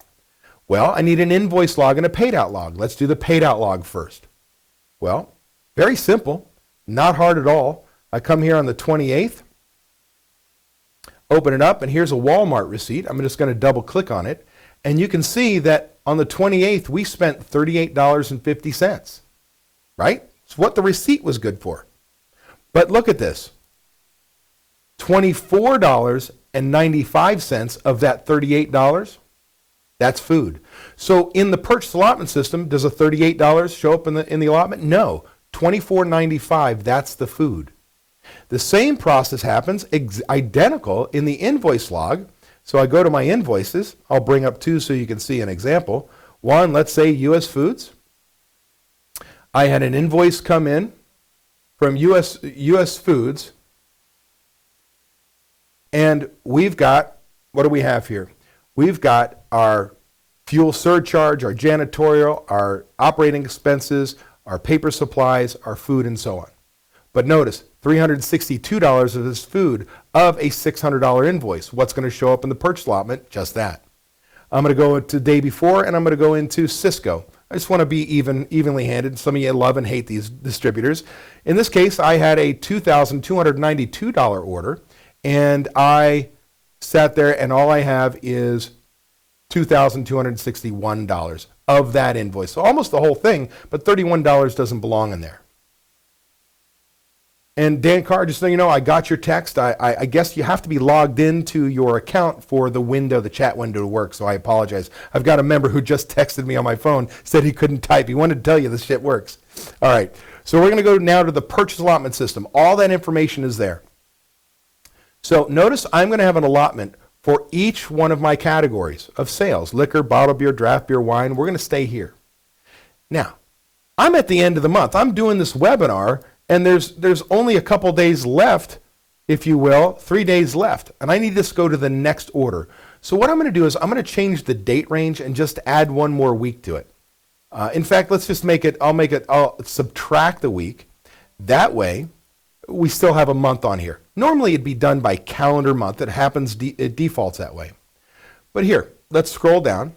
Well, I need an invoice log and a paid out log. Let's do the paid out log first. Well, very simple, not hard at all. I come here on the 28th, open it up, and here's a Walmart receipt. I'm just going to double click on it. And you can see that on the 28th, we spent $38.50, right? It's what the receipt was good for. But look at this. $24.95 of that $38, that's food. So in the purchase allotment system, does a $38 show up in the allotment? No. $24.95, that's the food. The same process happens identical in the invoice log. So I go to my invoices. I'll bring up two so you can see an example. One, let's say US Foods. I had an invoice come in from US Foods, and we've got, what do we have here? We've got our fuel surcharge, our janitorial, our operating expenses, our paper supplies, our food, and so on. But notice, $362 of this food of a $600 invoice. What's going to show up in the purchase allotment? Just that. I'm going to go to day before, and I'm going to go into Cisco. I just want to be evenly handed. Some of you love and hate these distributors. In this case, I had a $2,292 order, and I sat there, and all I have is $2,261 of that invoice. So almost the whole thing, but $31 doesn't belong in there. And Dan Carr, just so you know, I got your text. I guess you have to be logged into your account for the chat window to work, so I apologize. I've got a member who just texted me on my phone, said he couldn't type. He wanted to tell you this shit works. All right, so we're going to go now to the purchase allotment system. All that information is there. So notice I'm going to have an allotment for each one of my categories of sales: liquor, bottled beer, draft beer, wine. We're going to stay here. Now, I'm at the end of the month. I'm doing this webinar, and there's only a couple days left, if you will, 3 days left. And I need this to go to the next order. So what I'm going to do is I'm going to change the date range and just add one more week to it. In fact, let's just I'll subtract the week. That way, we still have a month on here. Normally, it'd be done by calendar month. It happens, it defaults that way. But here, let's scroll down.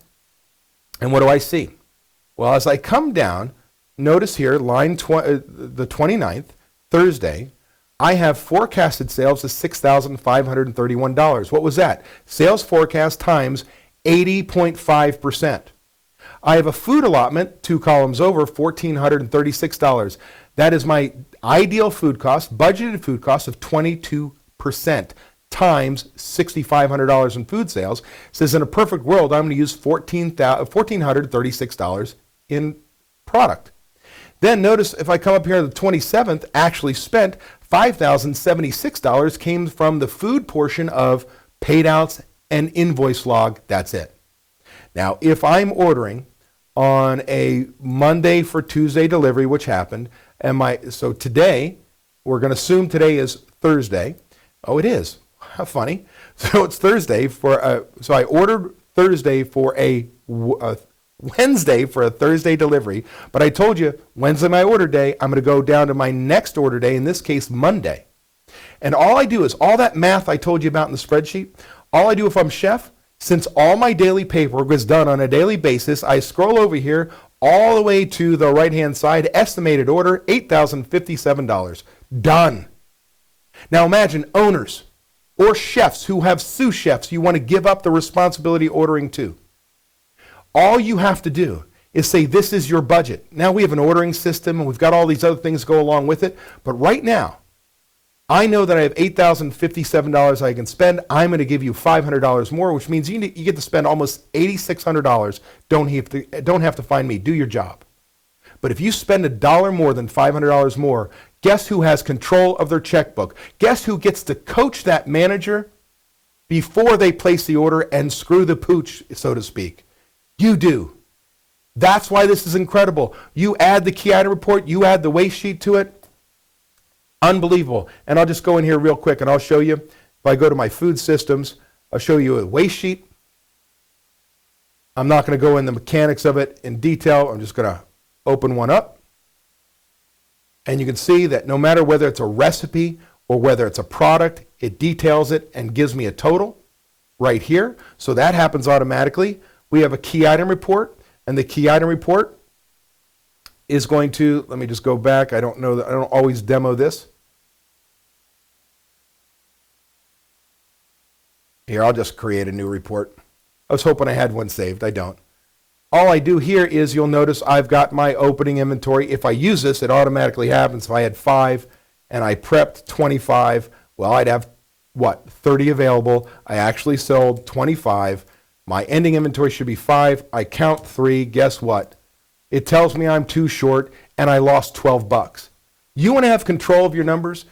And what do I see? Well, as I come down, notice here, the 29th, Thursday, I have forecasted sales of $6,531. What was that? Sales forecast times 80.5%. I have a food allotment, 2 columns over, $1,436. That is my ideal food cost, budgeted food cost of 22%. times $6,500 in food sales. It says in a perfect world, I'm going to use $1,436 in product. Then notice if I come up here on the 27th, actually spent $5,076 came from the food portion of paid outs and invoice log. That's it. Now, if I'm ordering on a Monday for Tuesday delivery, which happened, so today, we're going to assume today is Thursday. Oh, it is. How funny. So it's Thursday so I ordered Thursday for a Wednesday for a Thursday delivery, but I told you Wednesday my order day, I'm going to go down to my next order day, in this case Monday. And all I do is all that math I told you about in the spreadsheet, all I do if I'm chef, since all my daily paperwork is done on a daily basis, I scroll over here all the way to the right-hand side, estimated order, $8,057. Done. Now imagine owners or chefs who have sous chefs you want to give up the responsibility ordering to. All you have to do is say, this is your budget. Now we have an ordering system and we've got all these other things go along with it. But right now, I know that I have $8,057 I can spend. I'm going to give you $500 more, which means you get to spend almost $8,600. Don't have to find me. Do your job. But if you spend $1 more than $500 more, guess who has control of their checkbook? Guess who gets to coach that manager before they place the order and screw the pooch, so to speak? You do. That's why this is incredible. You add the key item report, you add the waste sheet to it. Unbelievable. And I'll just go in here real quick and I'll show you. If I go to my food systems, I'll show you a waste sheet. I'm not going to go in the mechanics of it in detail. I'm just going to open one up. And you can see that no matter whether it's a recipe or whether it's a product, it details it and gives me a total right here. So that happens automatically. We have a key item report, and the key item report is going to, let me just go back. I don't always demo this. Here, I'll just create a new report. I was hoping I had one saved. I don't. All I do here is you'll notice I've got my opening inventory. If I use this, it automatically happens. If I had 5 and I prepped 25, well, I'd have, 30 available. I actually sold 25. My ending inventory should be 5. I count 3. Guess what? It tells me I'm too short and I lost $12. You want to have control of your numbers?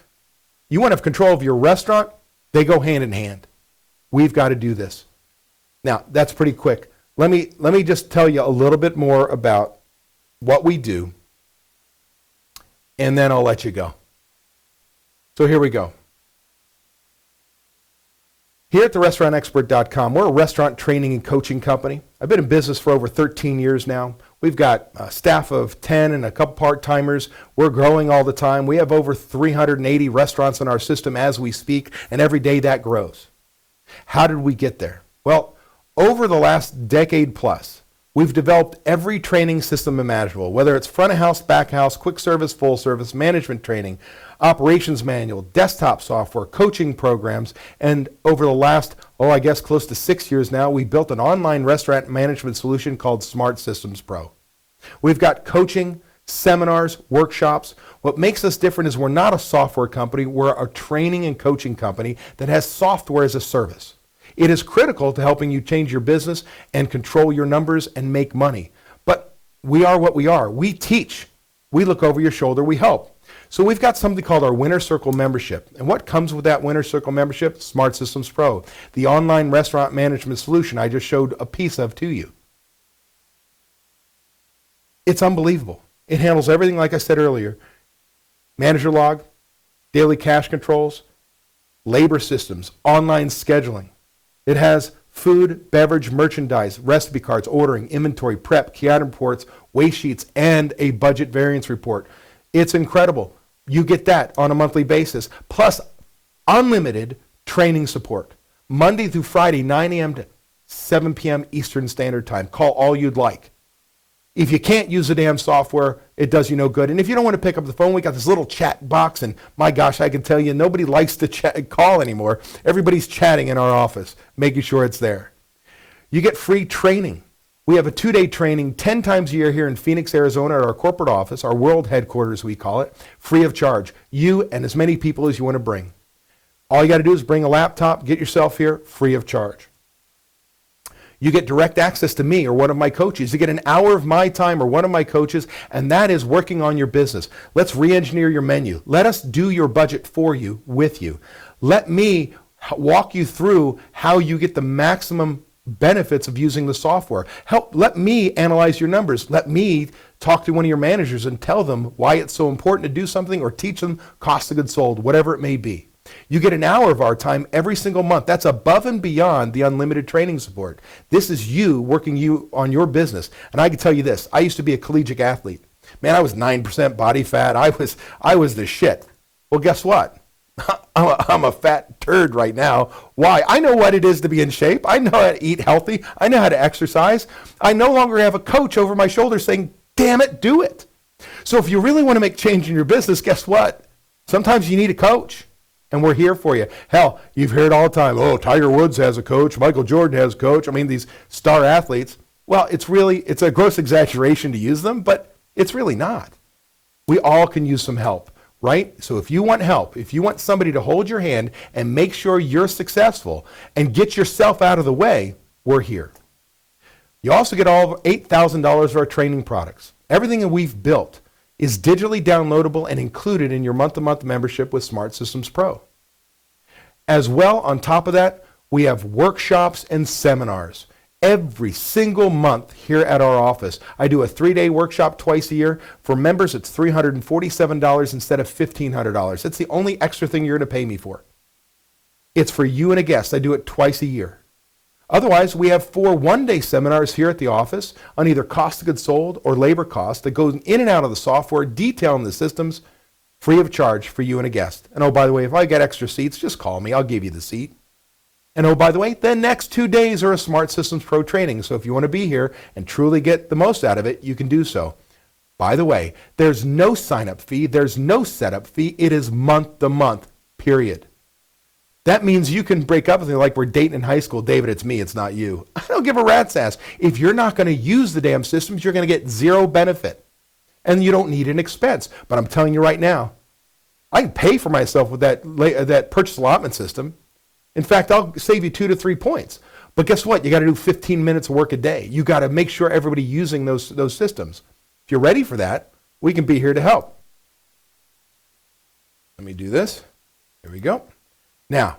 You want to have control of your restaurant? They go hand in hand. We've got to do this. Now, that's pretty quick. Let me just tell you a little bit more about what we do, and then I'll let you go. So here we go. Here at therestaurantexpert.com, we're a restaurant training and coaching company. I've been in business for over 13 years now. We've got a staff of 10 and a couple part-timers. We're growing all the time. We have over 380 restaurants in our system as we speak, and every day that grows. How did we get there? Well, over the last decade plus, we've developed every training system imaginable, whether it's front of house, back house, quick service, full service, management training, operations manual, desktop software, coaching programs, and over the last, close to 6 years now, we built an online restaurant management solution called Smart Systems Pro. We've got coaching, seminars, workshops. What makes us different is we're not a software company, we're a training and coaching company that has software as a service. It is critical to helping you change your business and control your numbers and make money. But we are what we are. We teach. We look over your shoulder. We help. So we've got something called our Winner Circle membership. And what comes with that Winner Circle membership? Smart Systems Pro, the online restaurant management solution I just showed a piece of to you. It's unbelievable. It handles everything like I said earlier. Manager log, daily cash controls, labor systems, online scheduling. It has food, beverage, merchandise, recipe cards, ordering, inventory, prep, key item reports, waste sheets, and a budget variance report. It's incredible. You get that on a monthly basis, plus unlimited training support. Monday through Friday, 9 a.m. to 7 p.m. Eastern Standard Time. Call all you'd like. If you can't use the damn software, it does you no good. And if you don't want to pick up the phone, we got this little chat box, and my gosh, I can tell you, nobody likes to call anymore. Everybody's chatting in our office, making sure it's there. You get free training. We have a 2-day training 10 times a year here in Phoenix, Arizona at our corporate office, our world headquarters we call it, free of charge. You and as many people as you want to bring. All you got to do is bring a laptop, get yourself here, free of charge. You get direct access to me or one of my coaches. You get an hour of my time or one of my coaches, and that is working on your business. Let's re-engineer your menu. Let us do your budget for you, with you. Let me walk you through how you get the maximum benefits of using the software. Let me analyze your numbers. Let me talk to one of your managers and tell them why it's so important to do something, or teach them cost of goods sold, whatever it may be. You get an hour of our time every single month. That's above and beyond the unlimited training support. This is you working on your business. And I can tell you this, I used to be a collegiate athlete. Man, I was 9% body fat. I was the shit. Well, guess what? I'm a fat turd right now. Why? I know what it is to be in shape. I know how to eat healthy. I know how to exercise. I no longer have a coach over my shoulder saying, damn it, do it. So if you really want to make change in your business, guess what? Sometimes you need a coach. And we're here for you. Hell, you've heard all the time, oh, Tiger Woods has a coach, Michael Jordan has a coach. I mean, these star athletes. Well, it's a gross exaggeration to use them, but it's really not. We all can use some help, right? So if you want help, if you want somebody to hold your hand and make sure you're successful and get yourself out of the way, we're here. You also get all $8,000 of our training products. Everything that we've built is digitally downloadable and included in your month-to-month membership with Smart Systems Pro. As well, on top of that, we have workshops and seminars every single month here at our office. I do a 3-day workshop twice a year. For members, it's $347 instead of $1,500. It's the only extra thing you're going to pay me for. It's for you and a guest. I do it twice a year. Otherwise, we have 4 one-day seminars here at the office on either cost of goods sold or labor costs that goes in and out of the software, detailing the systems, free of charge for you and a guest. And oh, by the way, if I get extra seats, just call me. I'll give you the seat. And oh, by the way, the next 2 days are a Smart Systems Pro training. So if you want to be here and truly get the most out of it, you can do so. By the way, there's no sign-up fee. There's no setup fee. It is month-to-month, period. That means you can break up with me like we're dating in high school. David, it's me, it's not you. I don't give a rat's ass. If you're not going to use the damn systems, you're going to get zero benefit. And you don't need an expense. But I'm telling you right now, I can pay for myself with that purchase allotment system. In fact, I'll save you 2 to 3 points. But guess what? You got to do 15 minutes of work a day. You got to make sure everybody's using those systems. If you're ready for that, we can be here to help. Let me do this. Here we go. Now,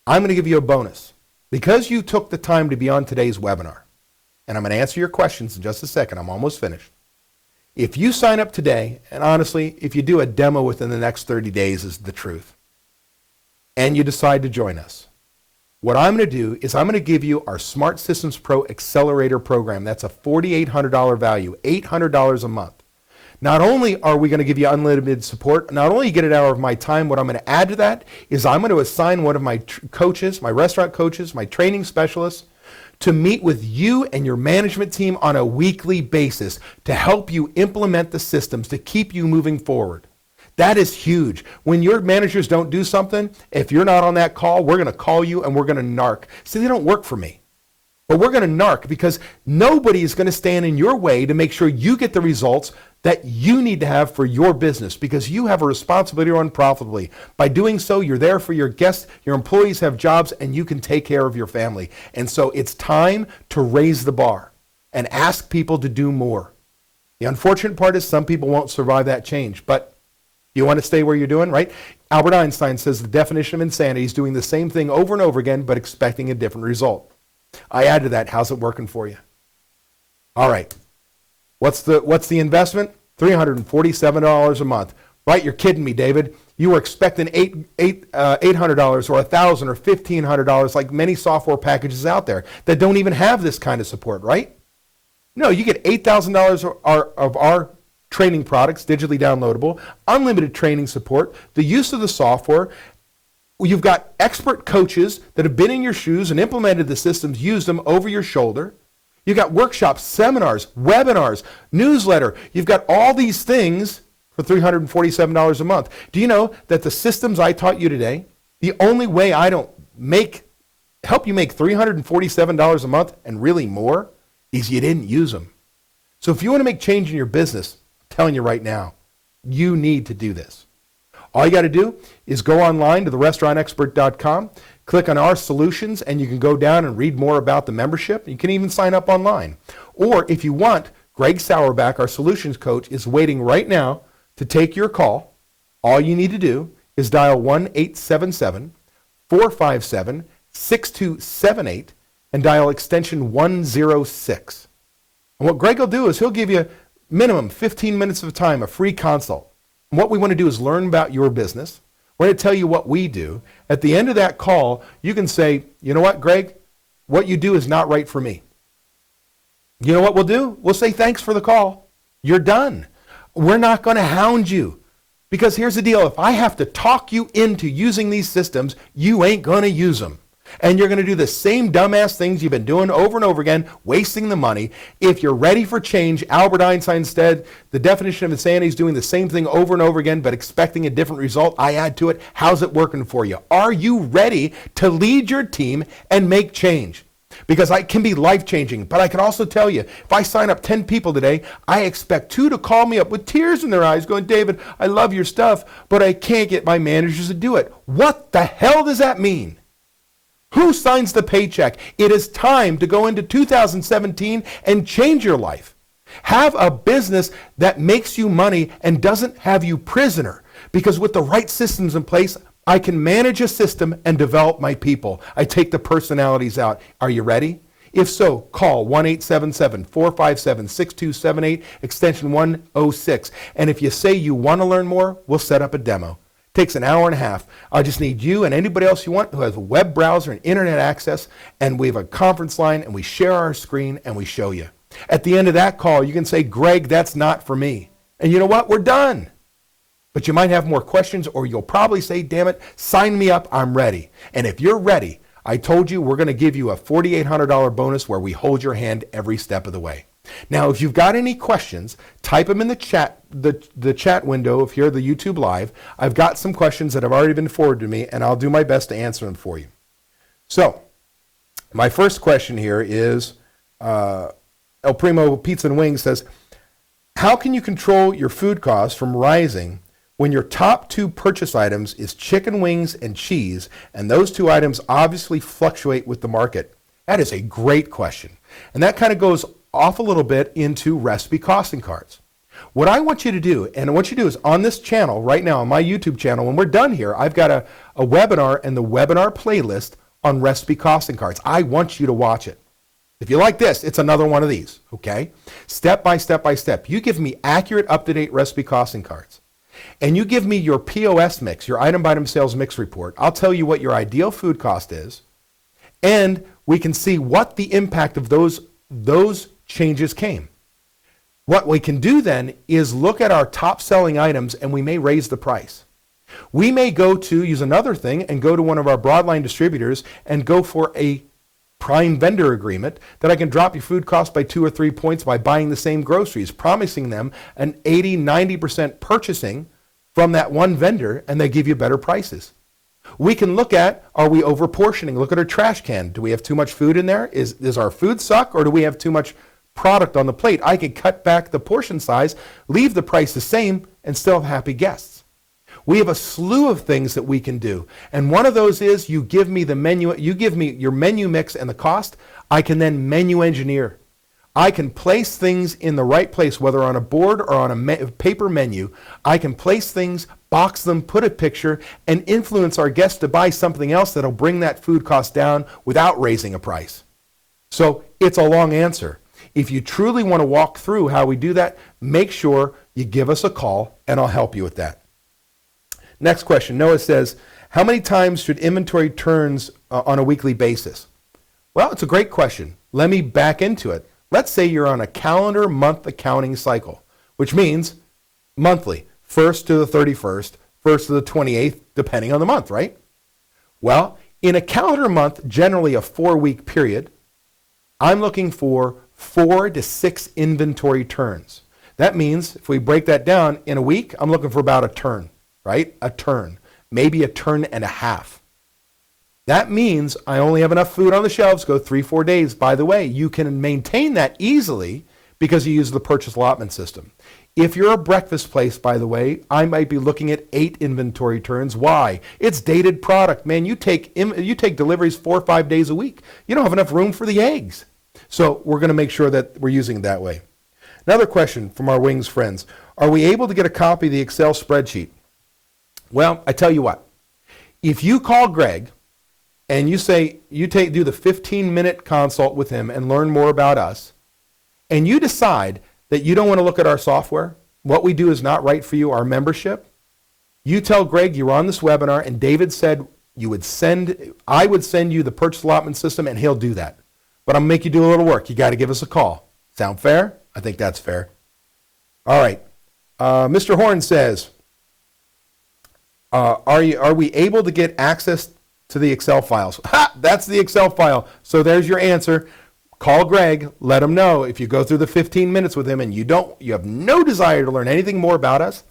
I'm going to give you a bonus. Because you took the time to be on today's webinar, and I'm going to answer your questions in just a second. I'm almost finished. If you sign up today, and honestly, if you do a demo within the next 30 days is the truth, and you decide to join us, what I'm going to do is I'm going to give you our Smart Systems Pro Accelerator program. That's a $4,800 value, $800 a month. Not only are we going to give you unlimited support, not only you get an hour of my time, what I'm going to add to that is I'm going to assign one of my coaches, my restaurant coaches, my training specialists, to meet with you and your management team on a weekly basis to help you implement the systems to keep you moving forward. That is huge. When your managers don't do something, if you're not on that call, we're going to call you and we're going to narc. See, they don't work for me. But we're going to narc because nobody is going to stand in your way to make sure you get the results that you need to have for your business, because you have a responsibility to run profitably. By doing so, you're there for your guests, your employees have jobs, and you can take care of your family. And so it's time to raise the bar and ask people to do more. The unfortunate part is some people won't survive that change, but you want to stay where you're doing, right? Albert Einstein says the definition of insanity is doing the same thing over and over again, but expecting a different result. I add to that, how's it working for you? All right. What's the investment? $347 a month. Right? You're kidding me, David. You were expecting $800 or $1,000 or $1,500 like many software packages out there that don't even have this kind of support, right? No, you get $8,000 of our training products, digitally downloadable, unlimited training support, the use of the software. You've got expert coaches that have been in your shoes and implemented the systems, used them over your shoulder. You've got workshops, seminars, webinars, newsletter. You've got all these things for $347 a month. Do you know that the systems I taught you today, the only way I don't help you make $347 a month and really more is you didn't use them. So if you want to make change in your business, I'm telling you right now, you need to do this. All you got to do is go online to therestaurantexpert.com, click on our solutions, and you can go down and read more about the membership. You can even sign up online. Or if you want, Greg Sauerback, our solutions coach, is waiting right now to take your call. All you need to do is dial 1-877-457-6278 and dial extension 106. And what Greg will do is he'll give you minimum 15 minutes of time, a free consult. And what we want to do is learn about your business. We're going to tell you what we do. At the end of that call, you can say, you know what, Greg, what you do is not right for me. You know what we'll do? We'll say, thanks for the call. You're done. We're not going to hound you. Because here's the deal. If I have to talk you into using these systems, you ain't going to use them. And you're going to do the same dumbass things you've been doing over and over again, wasting the money. If you're ready for change, Albert Einstein said the definition of insanity is doing the same thing over and over again, but expecting a different result. I add to it, how's it working for you? Are you ready to lead your team and make change? Because it can be life-changing. But I can also tell you, if I sign up 10 people today, I expect 2 to call me up with tears in their eyes going, David, I love your stuff, but I can't get my managers to do it. What the hell does that mean? Who signs the paycheck? It is time to go into 2017 and change your life. Have a business that makes you money and doesn't have you prisoner. Because with the right systems in place, I can manage a system and develop my people. I take the personalities out. Are you ready? If so, call 1-877-457-6278, extension 106. And if you say you want to learn more, we'll set up a demo. Takes an hour and a half. I just need you and anybody else you want who has a web browser and internet access, and we have a conference line, and we share our screen, and we show you. At the end of that call, you can say, Greg, that's not for me. And you know what? We're done. But you might have more questions, or you'll probably say, damn it, sign me up, I'm ready. And if you're ready, I told you we're going to give you a $4,800 bonus where we hold your hand every step of the way. Now, if you've got any questions, type them in the chat, the chat window of here, the YouTube Live. I've got some questions that have already been forwarded to me, and I'll do my best to answer them for you. So, my first question here is, El Primo Pizza and Wings says, how can you control your food costs from rising when your top 2 purchase items is chicken wings and cheese, and those 2 items obviously fluctuate with the market? That is a great question. And that kind of goes off a little bit into recipe costing cards. What I want you to do, and what you do is on this channel right now, on my YouTube channel, when we're done here, I've got a webinar and the webinar playlist on recipe costing cards. I want you to watch it. If you like this, it's another one of these, okay? Step by step by step. You give me accurate, up-to-date recipe costing cards. And you give me your POS mix, your item-by-item sales mix report. I'll tell you what your ideal food cost is, and we can see what the impact of those changes came. What we can do then is look at our top selling items, and we may raise the price. We may use another thing and go to one of our broadline distributors and go for a prime vendor agreement that I can drop your food cost by 2 or 3 points by buying the same groceries, promising them an 80-90% purchasing from that one vendor, and they give you better prices. We can look at, are we over portioning? Look at our trash can. Do we have too much food in there? Does our food suck, or do we have too much product on the plate? I could cut back the portion size, leave the price the same, and still have happy guests. We have a slew of things that we can do. And one of those is you give me the menu, you give me your menu mix and the cost. I can then menu engineer. I can place things in the right place, whether on a board or on a paper menu. I can place things, box them, put a picture, and influence our guests to buy something else that'll bring that food cost down without raising a price. So it's a long answer. If you truly want to walk through how we do that, make sure you give us a call, and I'll help you with that. Next question. Noah says, how many times should inventory turns on a weekly basis? Well, it's a great question. Let me back into it. Let's say you're on a calendar month accounting cycle, which means monthly, 1st to the 31st, 1st to the 28th, depending on the month, right? Well, in a calendar month, generally a 4-week period, I'm looking for 4 to 6 inventory turns. That means if we break that down in a week, I'm looking for about a turn, right? A turn, maybe a turn and a half. That means I only have enough food on the shelves, go 3-4 days. By the way, you can maintain that easily because you use the purchase allotment system. If you're a breakfast place, by the way, I might be looking at 8 inventory turns. Why? It's dated product, man. You take deliveries 4 or 5 days a week. You don't have enough room for the eggs. So we're going to make sure that we're using it that way. Another question from our Wings friends. Are we able to get a copy of the Excel spreadsheet? Well, I tell you what. If you call Greg and you say do the 15-minute consult with him and learn more about us, and you decide that you don't want to look at our software, what we do is not right for you, our membership, you tell Greg you were on this webinar and David said I would send you the purchase allotment system, and he'll do that. But I'm going to make you do a little work. You got to give us a call. Sound fair? I think that's fair. All right. Mr. Horn says, are we able to get access to the Excel files? Ha! That's the Excel file. So there's your answer. Call Greg, let him know if you go through the 15 minutes with him and you have no desire to learn anything more about us.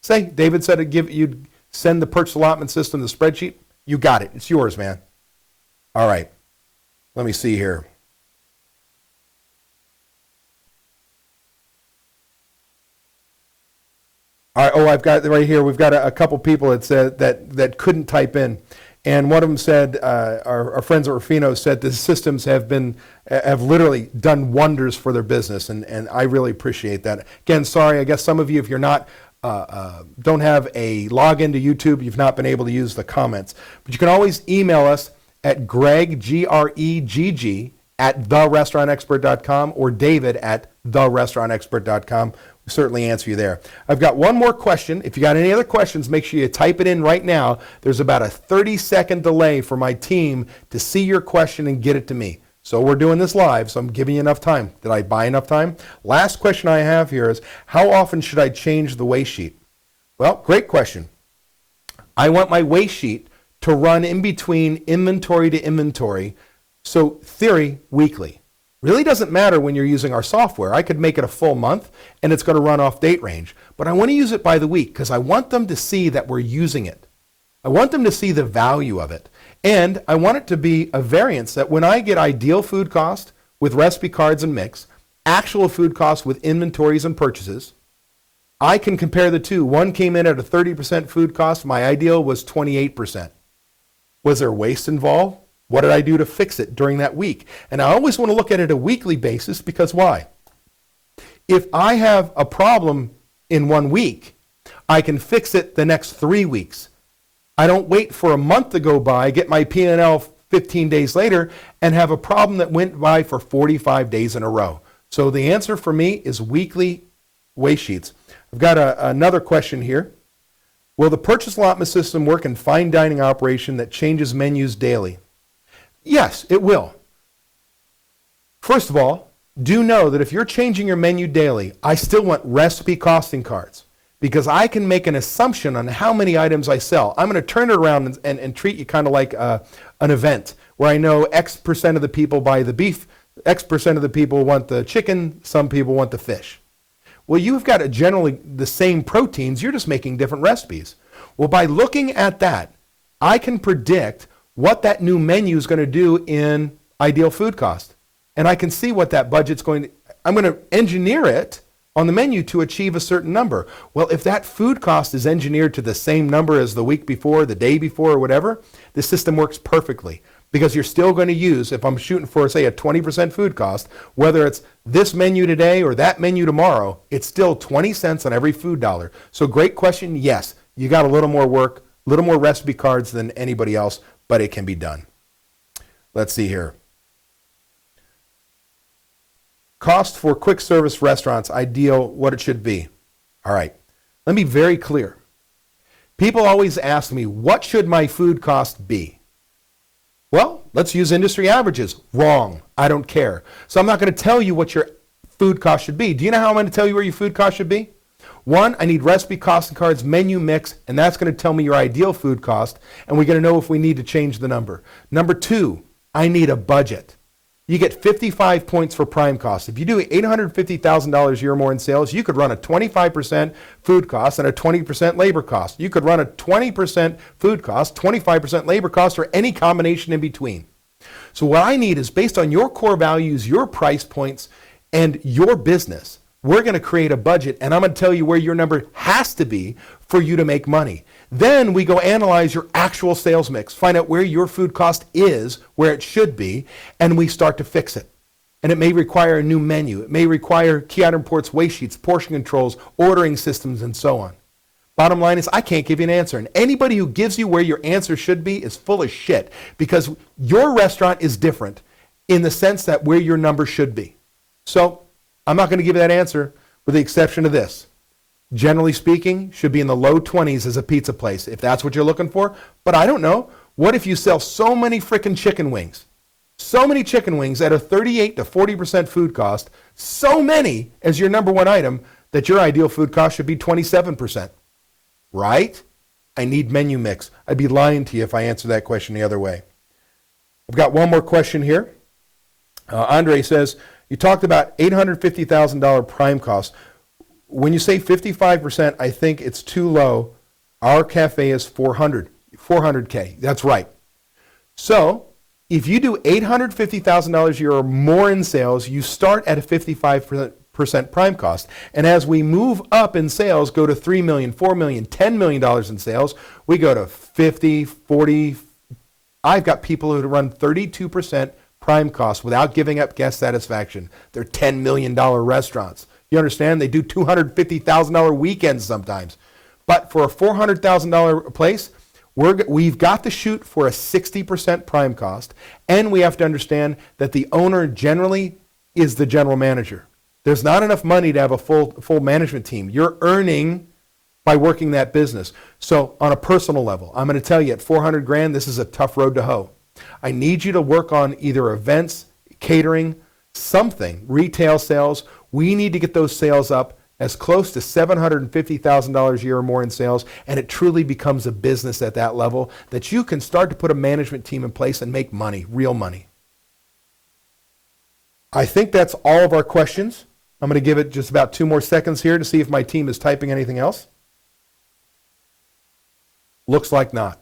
Say, David said you'd send the purchase allotment system, the spreadsheet. You got it. It's yours, man. All right. Let me see here. All right. Oh, I've got right here. We've got a couple people that said that couldn't type in. And one of them said, our friends at Rufino said the systems have literally done wonders for their business, and I really appreciate that. Again, sorry, I guess some of you, if you're not, don't have a login to YouTube, you've not been able to use the comments. But you can always email us at Greg, Gregg, at therestaurantexpert.com or David at therestaurantexpert.com. We'll certainly answer you there. I've got one more question. If you got any other questions, make sure you type it in right now. There's about a 30-second delay for my team to see your question and get it to me. So we're doing this live, so I'm giving you enough time. Did I buy enough time? Last question I have here is, how often should I change the waste sheet? Well, great question. I want my waste sheet to run in between inventory to inventory, so theory, weekly. Really doesn't matter when you're using our software. I could make it a full month and it's going to run off date range. But I want to use it by the week because I want them to see that we're using it. I want them to see the value of it. And I want it to be a variance that when I get ideal food cost with recipe cards and mix, actual food cost with inventories and purchases, I can compare the two. One came in at a 30% food cost. My ideal was 28%. Was there waste involved? What did I do to fix it during that week? And I always want to look at it a weekly basis because why? If I have a problem in 1 week, I can fix it the next 3 weeks. I don't wait for a month to go by, get my P&L 15 days later, and have a problem that went by for 45 days in a row. So the answer for me is weekly waste sheets. I've got another question here. Will the purchase allotment system work in fine dining operation that changes menus daily? Yes, it will. First of all, do know that if you're changing your menu daily, I still want recipe costing cards because I can make an assumption on how many items I sell. I'm going to turn it around and treat you kind of like an event where I know X percent of the people buy the beef, X percent of the people want the chicken, some people want the fish. Well, you've got generally the same proteins, you're just making different recipes. Well, by looking at that, I can predict what that new menu is going to do in ideal food cost. And I can see what that budget's going to, I'm going to engineer it on the menu to achieve a certain number. Well, if that food cost is engineered to the same number as the week before, the day before, or whatever, the system works perfectly because you're still going to use, if I'm shooting for, say, a 20% food cost, whether it's this menu today or that menu tomorrow, it's still 20 cents on every food dollar. So great question. Yes, you got a little more work, a little more recipe cards than anybody else, but it can be done. Let's see here. Cost for quick service restaurants, ideal, what it should be. All right, let me be very clear. People always ask me, what should my food cost be? Well, let's use industry averages. Wrong, I don't care. So I'm not going to tell you what your food cost should be. Do you know how I'm going to tell you where your food cost should be? One, I need recipe costing cards, menu mix, and that's going to tell me your ideal food cost, and we're going to know if we need to change the number. Number two, I need a budget. You get 55 points for prime cost. If you do $850,000 a year or more in sales, you could run a 25% food cost and a 20% labor cost. You could run a 20% food cost, 25% labor cost, or any combination in between. So what I need is based on your core values, your price points, and your business. We're going to create a budget, and I'm going to tell you where your number has to be for you to make money. Then we go analyze your actual sales mix, find out where your food cost is, where it should be, and we start to fix it. And it may require a new menu. It may require key item reports, waste sheets, portion controls, ordering systems, and so on. Bottom line is, I can't give you an answer. And anybody who gives you where your answer should be is full of shit, because your restaurant is different in the sense that where your number should be. So I'm not going to give you that answer, with the exception of this. Generally speaking, should be in the low 20s as a pizza place, if that's what you're looking for. But I don't know. What if you sell so many frickin' chicken wings? So many chicken wings at a 38 to 40% food cost, so many as your number one item, that your ideal food cost should be 27%. Right? I need menu mix. I'd be lying to you if I answer that question the other way. I've got one more question here. Andre says, you talked about $850,000 prime cost. When you say 55%, I think it's too low. Our cafe is 400K. That's right. So if you do $850,000 a year or more in sales, you start at a 55% prime cost. And as we move up in sales, go to $3 million, $4 million, $10 million in sales, we go to 50, 40. I've got people who run 32% prime cost without giving up guest satisfaction. They're $10 million restaurants. You understand? They do $250,000 weekends sometimes. But for a $400,000 place, we've got to shoot for a 60% prime cost, and we have to understand that the owner generally is the general manager. There's not enough money to have a full management team. You're earning by working that business. So on a personal level, I'm going to tell you, at 400 grand, this is a tough road to hoe. I need you to work on either events, catering, something, retail sales. We need to get those sales up as close to $750,000 a year or more in sales, and it truly becomes a business at that level that you can start to put a management team in place and make money, real money. I think that's all of our questions. I'm going to give it just about 2 more seconds here to see if my team is typing anything else. Looks like not.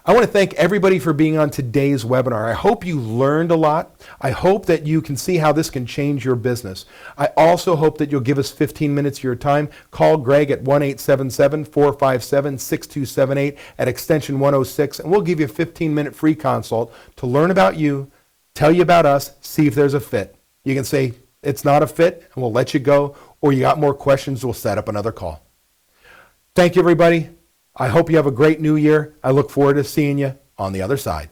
I want to thank everybody for being on today's webinar. I hope you learned a lot. I hope that you can see how this can change your business. I also hope that you'll give us 15 minutes of your time. Call Greg at 1-877-457-6278 at extension 106, and we'll give you a 15-minute free consult to learn about you, tell you about us, see if there's a fit. You can say it's not a fit, and we'll let you go, or you got more questions, we'll set up another call. Thank you, everybody. I hope you have a great new year. I look forward to seeing you on the other side.